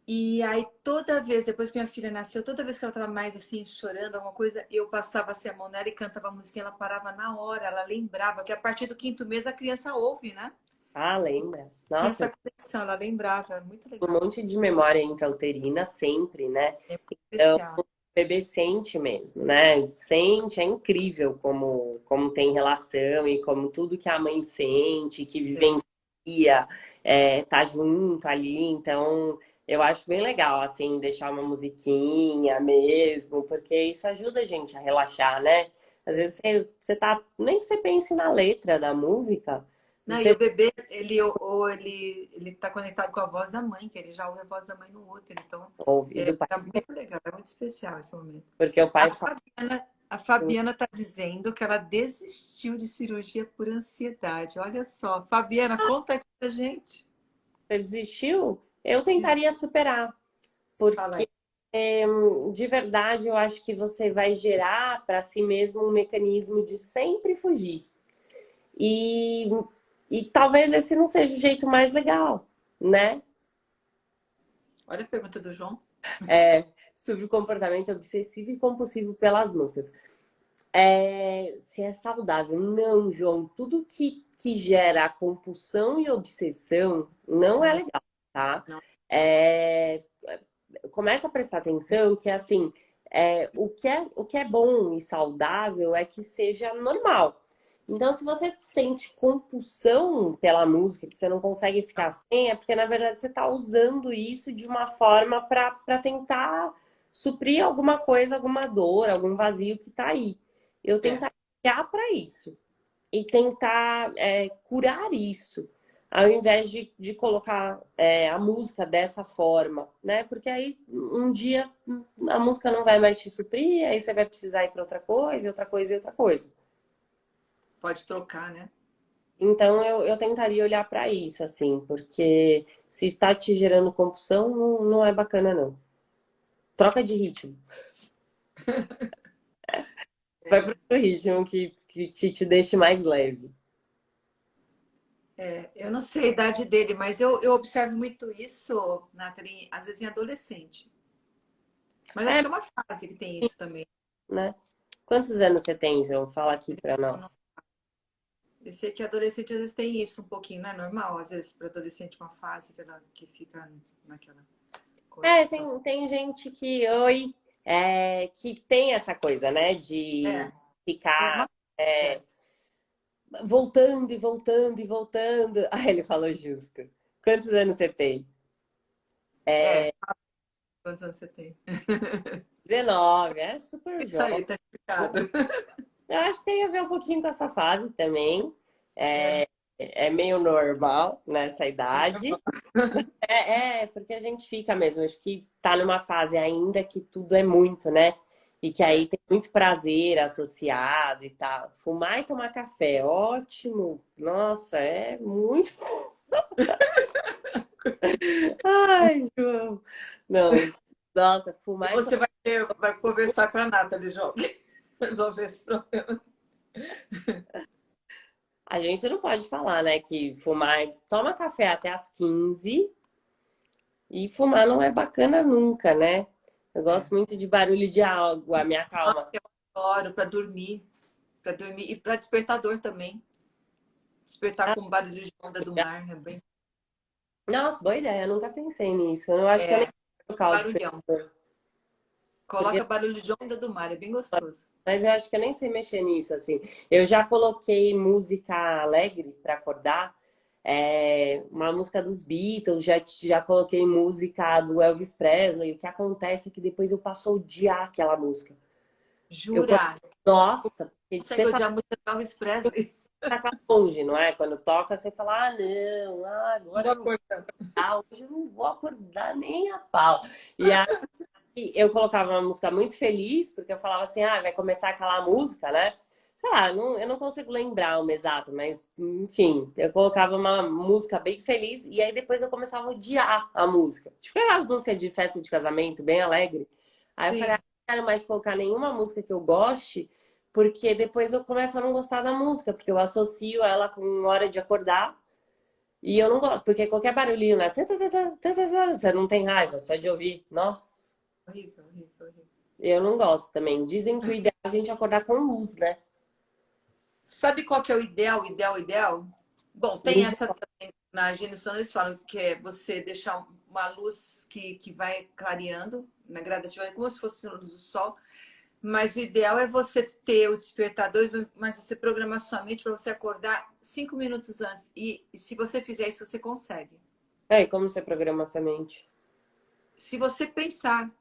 E aí, toda vez, depois que minha filha nasceu, toda vez que ela estava mais assim, chorando, alguma coisa, eu passava assim a mão nela e cantava a musiquinha, ela parava na hora, ela lembrava que a partir do quinto mês a criança ouve, né? Ah, lembra? Tinha Nossa, essa conexão, ela lembrava, muito um legal. monte de memória intrauterina sempre, né? É muito Então, especial. o bebê sente mesmo, né? Sente, é incrível como tem relação e como tudo que a mãe sente, que vivencia, tá junto ali. Então, eu acho bem legal, assim, deixar uma musiquinha mesmo, porque isso ajuda a gente a relaxar, né? Às vezes você tá, nem que você pense na letra da música, Não, e você o bebê, ele tá conectado com a voz da mãe, que ele já ouve a voz da mãe no outro. Então, ouve, e do pai, é muito legal, é muito especial esse momento. porque o A pai fala. Fabiana, A Fabiana está dizendo que ela desistiu de cirurgia por ansiedade. Olha só. Fabiana, conta aqui pra gente. Você desistiu? Eu Diz- tentaria superar, Fala porque aí. de verdade eu acho que você vai gerar para si mesmo um mecanismo de sempre fugir. E, e talvez esse não seja o jeito mais legal, né? Olha a pergunta do João. Sobre o comportamento obsessivo e compulsivo pelas músicas. Se é saudável. Não, João. Tudo que gera compulsão e obsessão não é Não, legal, tá? não. É, começa a prestar atenção que, assim, o que é bom e saudável é que seja normal. Então, se você sente compulsão pela música, que você não consegue ficar sem, é porque, na verdade, você está usando isso de uma forma para tentar suprir alguma coisa, alguma dor, algum vazio que está aí. Eu É, tentar olhar para isso e tentar curar isso, ao invés de colocar a música dessa forma, né? Porque aí um dia a música não vai mais te suprir, aí você vai precisar ir para outra coisa, outra coisa e outra coisa. pode trocar, né? Então eu tentaria olhar para isso, assim, porque se está te gerando compulsão, não é bacana, não. Troca de ritmo. Vai É, para o ritmo que te deixe mais leve. eu não sei a idade dele, mas eu observo muito isso, Nathalie, às vezes em adolescente. Mas acho É, que é uma fase que tem isso também. né? Quantos anos você tem, João? Fala aqui para Eu não- nós. eu sei que adolescente às vezes tem isso um pouquinho, não é normal? Às vezes para adolescente uma fase que fica naquela coisa. Tem gente que tem essa coisa, né? De É, é ficar uma. É. voltando e voltando e voltando. Ah, ele falou justo. Quantos anos você tem? É, quantos anos você tem? 19, é super Isso jovem. aí, tá explicado. Eu acho que tem a ver um pouquinho com essa fase também. É, É meio normal nessa idade. Porque a gente fica mesmo. Acho que tá numa fase ainda que tudo é muito, né? E que aí é. tem muito prazer associado e tal. Fumar e tomar café, ótimo. Nossa, é muito. Ai, João. Não, nossa, E fumar e você tomar. vai conversar com a Nathalie, João. Resolver esse problema. A gente não pode falar, né? Que fumar. Toma café até às 15 e fumar não é bacana nunca, né? Eu É. gosto muito de barulho de água, me Nossa, acalma. eu adoro para dormir e para despertador também. Despertar com barulho de onda do mar, é bem. Nossa, boa ideia, eu nunca pensei nisso. Eu acho que eu nem É, vou colocar o barulhão. despertador. Porque, Coloca barulho de onda do mar, é bem gostoso. mas eu acho que eu nem sei mexer nisso, assim. Eu já coloquei música alegre para acordar, uma música dos Beatles, já coloquei música do Elvis Presley. O que acontece é que depois eu passo a odiar aquela música. Eu, Jura? nossa, porque Consegue despertar odiar a música do Elvis Presley? tá longe, não é? Quando toca, você fala, ah, não, Não agora vou não acordar. dá, hoje eu não vou acordar nem a pau. E aí eu colocava uma música muito feliz, porque eu falava assim, ah, vai começar aquela música, né? Sei lá, eu não consigo lembrar o exato, mas enfim, eu colocava uma música bem feliz e aí depois eu começava a odiar a música. Tipo aquelas músicas de festa de casamento, bem alegre. Aí eu falei, Sim, ah, não quero mais colocar nenhuma música que eu goste, porque depois eu começo a não gostar da música, porque eu associo ela com hora de acordar e eu não gosto, porque qualquer barulhinho, né? Você não tem raiva, só de ouvir. Nossa. horrível, horrível, horrível. Eu não gosto também. Dizem que o ideal é a gente acordar com luz, né? Sabe qual que é o ideal, ideal, ideal? Bom, tem Luz. essa também na Gênesis, eles falam que é você deixar uma luz que vai clareando, na gradativa, como se fosse a luz do sol. Mas o ideal é você ter o despertador, mas você programar sua mente para você acordar 5 minutos antes. E se você fizer isso, você consegue. É, e como você programa sua mente? Se você pensar,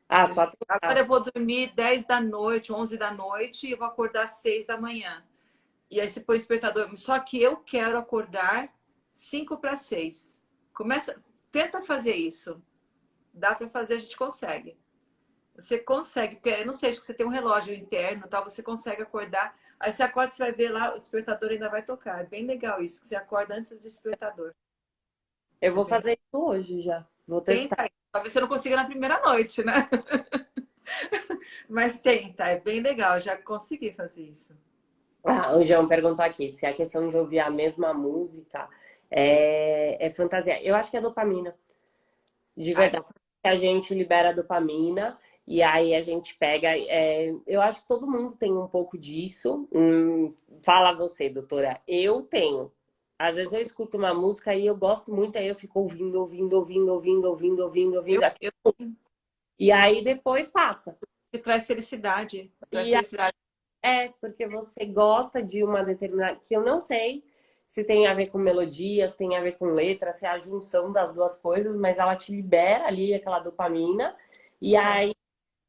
Ah, só agora pensar. eu vou dormir 10 da noite, 11 da noite e eu vou acordar 6 da manhã. E aí você põe o despertador. Só que eu quero acordar 5 para 6. Começa, tenta fazer isso. Dá para fazer, a gente consegue. Você consegue, porque eu não sei, acho que você tem um relógio interno, tal, você consegue acordar. Aí você acorda, você vai ver lá, o despertador ainda vai tocar. É bem legal isso, que você acorda antes do despertador. Eu É vou bem... fazer isso hoje já. Vou testar. Tenta aí. Talvez você não consiga na primeira noite, né? Mas tenta, é bem legal. Já consegui fazer isso. Ah, o João perguntou aqui se a questão de ouvir a mesma música é fantasia. Eu acho que é dopamina. De Ai, verdade, a gente libera dopamina e aí a gente pega. Eu acho que todo mundo tem um pouco disso. Fala você, doutora. Eu tenho. Às vezes eu escuto uma música e eu gosto muito, aí eu fico ouvindo, ouvindo, ouvindo, ouvindo, ouvindo, ouvindo, ouvindo. eu E aí depois passa. que traz felicidade. Traz E felicidade. porque você gosta de uma determinada. Que eu não sei se tem a ver com melodias, tem a ver com letras, se é a junção das duas coisas, mas ela te libera ali aquela dopamina, e aí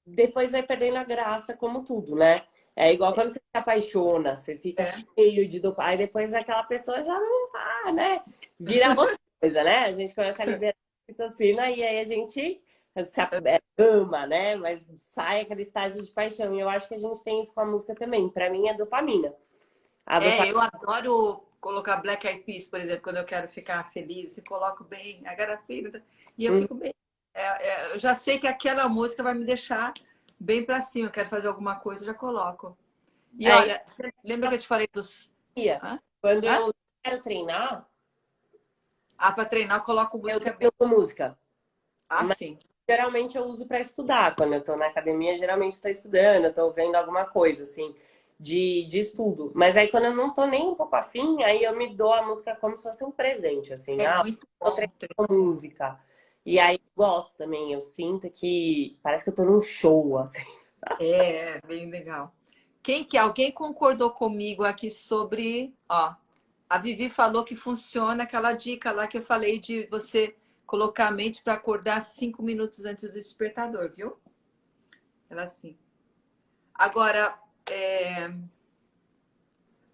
depois vai perdendo a graça, como tudo, né? É igual quando você se apaixona, você fica É. cheio de dopamina, aí depois aquela pessoa já não tá, né? Vira outra coisa, né? A gente começa a liberar a ocitocina e aí a gente ama, né? Mas sai aquele estágio de paixão. E eu acho que a gente tem isso com a música também. Pra mim é dopamina. A dopamina Eu adoro colocar Black Eyed Peas, por exemplo, quando eu quero ficar feliz, e coloco bem a garrafinha e eu fico bem. Eu já sei que aquela música vai me deixar bem pra cima. Eu quero fazer alguma coisa, eu já coloco. E é olha, lembra que eu te falei dos. isso. Hã? Quando Hã? eu quero treinar, Ah, pra treinar, eu coloco eu música bem. treino com música. Ah, Mas sim. geralmente eu uso para estudar. Quando eu tô na academia, geralmente estou estudando, eu tô vendo alguma coisa, assim, de estudo. Mas aí quando eu não tô nem um pouco afim, aí eu me dou a música como se fosse um presente, assim. É Ah, muito vou bom. treinar com música. E aí eu gosto também, eu sinto que parece que eu tô num show, assim. Bem legal. Quem que alguém concordou comigo aqui sobre, ó, a Vivi falou que funciona aquela dica lá que eu falei de você colocar a mente para acordar 5 minutos antes do despertador, viu? Ela assim. Agora,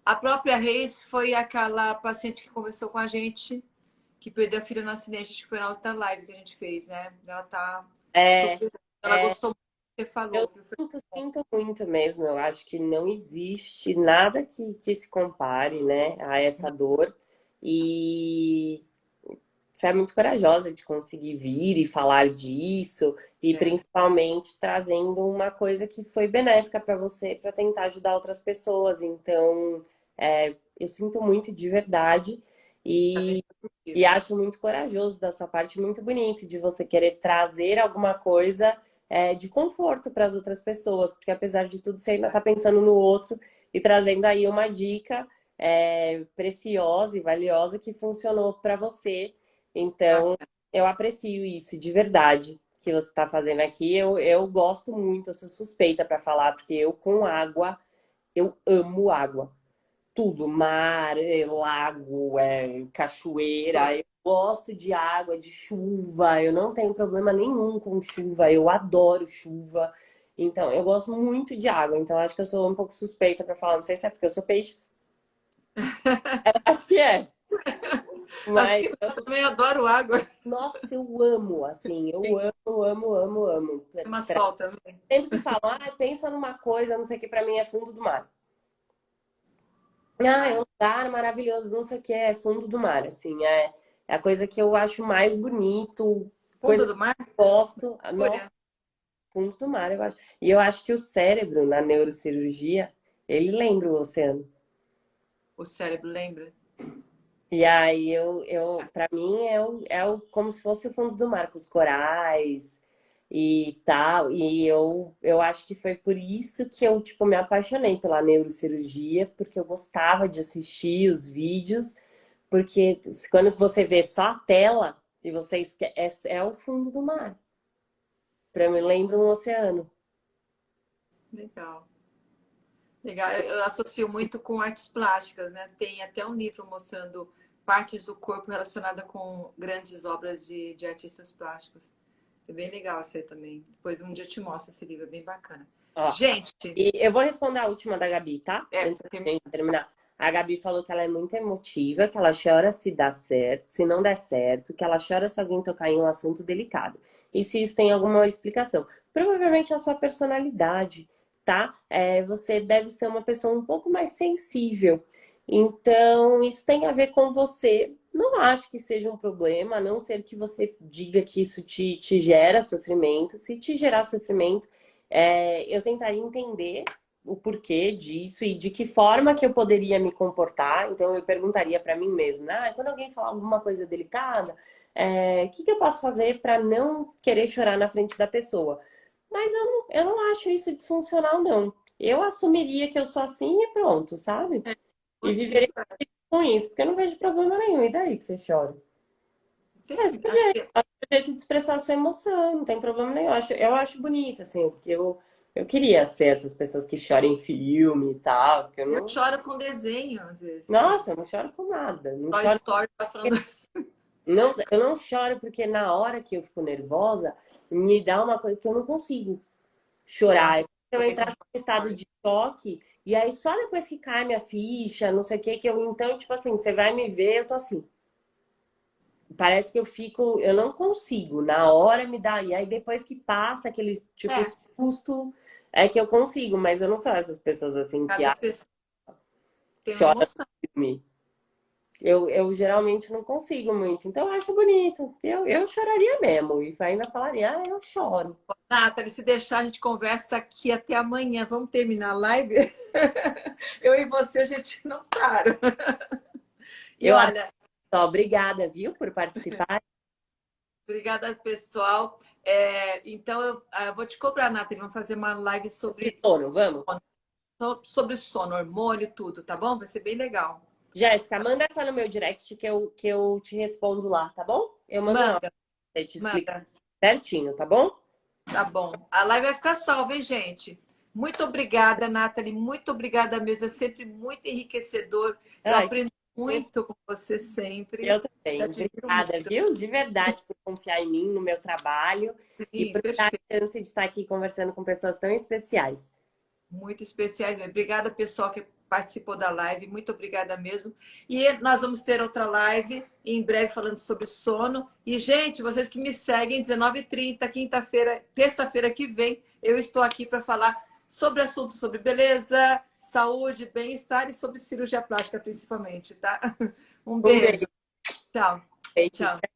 a própria Reis foi aquela paciente que conversou com a gente, que perdeu a filha no acidente, acho que foi na outra live que a gente fez, né? Ela tá É, super. Ela é, gostou muito do que você eu falou, viu? sinto muito mesmo. Eu acho que não existe nada que se compare, né, a essa dor. E você é muito corajosa de conseguir vir e falar disso, e É, principalmente trazendo uma coisa que foi benéfica para você, para tentar ajudar outras pessoas. Então, eu sinto muito de verdade tá bem e positivo. acho muito corajoso da sua parte, muito bonito de você querer trazer alguma coisa de conforto para as outras pessoas, porque apesar de tudo, você ainda está pensando no outro e trazendo aí uma dica preciosa e valiosa que funcionou para você. Então, eu aprecio isso de verdade que você está fazendo aqui. Eu gosto muito, eu sou suspeita para falar, porque eu com água, eu amo água. Tudo, mar, lago, cachoeira. Eu gosto de água, de chuva. Eu não tenho problema nenhum com chuva. Eu adoro chuva. Então, eu gosto muito de água. Então, acho que eu sou um pouco suspeita para falar. Não sei se é porque eu sou peixes. Acho que é. Acho Mas que eu também adoro água. nossa, eu amo, assim, eu Tem amo, amo, amo, amo. uma sol também. Sempre que falam, pensa numa coisa, não sei o que, pra mim é fundo do mar. Ah, é um Ai, lugar maravilhoso, não sei o que, é fundo do mar, assim, é a coisa que eu acho mais bonito, fundo coisa do que mar? eu gosto, nossa, Olha, fundo do mar, eu acho. E eu acho que o cérebro, na neurocirurgia, ele lembra o oceano. o cérebro lembra? E aí para mim como se fosse o fundo do mar, com os corais e tal. E eu acho que foi por isso que eu tipo me apaixonei pela neurocirurgia, porque eu gostava de assistir os vídeos, porque quando você vê só a tela e você esquece, é o fundo do mar. Para mim lembra um oceano. Legal. Legal. Eu associo muito com artes plásticas, né? Tem até um livro mostrando partes do corpo relacionada com grandes obras de artistas plásticos. É bem legal isso aí também. Depois um dia eu te mostro esse livro, é bem bacana. Ó, Gente, e eu vou responder a última da Gabi, tá? Antes pra de terminar. gente terminar. A Gabi falou que ela é muito emotiva, que ela chora se dá certo, se não der certo, que ela chora se alguém tocar em um assunto delicado. E se isso tem alguma explicação? Provavelmente é a sua personalidade, tá? Você deve ser uma pessoa um pouco mais sensível. Então, isso tem a ver com você. Não acho que seja um problema, a não ser que você diga que isso te gera sofrimento. Se te gerar sofrimento, eu tentaria entender o porquê disso e de que forma que eu poderia me comportar. Então, eu perguntaria para mim mesma, quando alguém falar alguma coisa delicada, o que eu posso fazer para não querer chorar na frente da pessoa? Mas eu não acho isso disfuncional, não. Eu assumiria que eu sou assim e pronto, sabe? E Motivo, viveria com isso, porque eu não vejo problema nenhum. E daí que você chora? É seu acho jeito, que é seu jeito de expressar a sua emoção, não tem problema nenhum. Eu acho bonito, assim, porque eu queria ser essas pessoas que choram em filme e tal, porque eu eu não. choro com desenho, às vezes. Nossa, eu não choro com nada. Não Toy choro. Story tá falando. Não, eu não choro porque na hora que eu fico nervosa, me dá uma coisa que eu não consigo chorar. Nossa, Se eu também entrar com em estado de choque, e aí só depois que cai minha ficha, não sei o que, que eu. Então, tipo assim, você vai me ver, eu tô assim. Parece que eu não consigo. Na hora me dá. E aí depois que passa aquele tipo é, susto, é que eu consigo, mas eu não sou essas pessoas assim que cada pessoa tem uma choram emoção. de mim. Eu geralmente não consigo muito, então eu acho bonito. Eu choraria mesmo, e ainda falaria, eu choro. Nathalie, se deixar, a gente conversa aqui até amanhã. Vamos terminar a live? Eu e você, a gente não para. E Eu adoro. olha, Obrigada, viu, por participar. obrigada, pessoal. Então, eu vou te cobrar, Nathalie. Vamos fazer uma live De sobre sono, vamos? sobre sono, hormônio e tudo, tá bom? Vai ser bem legal. Jéssica, manda essa no meu direct que eu te respondo lá, tá bom? Eu mando uma Manda, pra te explicar manda. certinho, tá bom? Tá bom. A live vai ficar salva, hein, gente? Muito obrigada, Nathalie. Muito obrigada mesmo. É sempre muito enriquecedor. Eu Ai, aprendo muito com você sempre. eu Te também. admiro Obrigada, muito. viu? De verdade por confiar em mim, no meu trabalho e Sim, por dar perfeito. a chance de estar aqui conversando com pessoas tão especiais. Muito especiais. Obrigada, pessoal, que participou da live. Muito obrigada mesmo. E nós vamos ter outra live em breve falando sobre sono. E, gente, vocês que me seguem, 19h30, quinta-feira, terça-feira que vem, eu estou aqui para falar sobre assuntos sobre beleza, saúde, bem-estar e sobre cirurgia plástica, principalmente, tá? Um Um beijo, beijo. Tchau. gente. Tchau.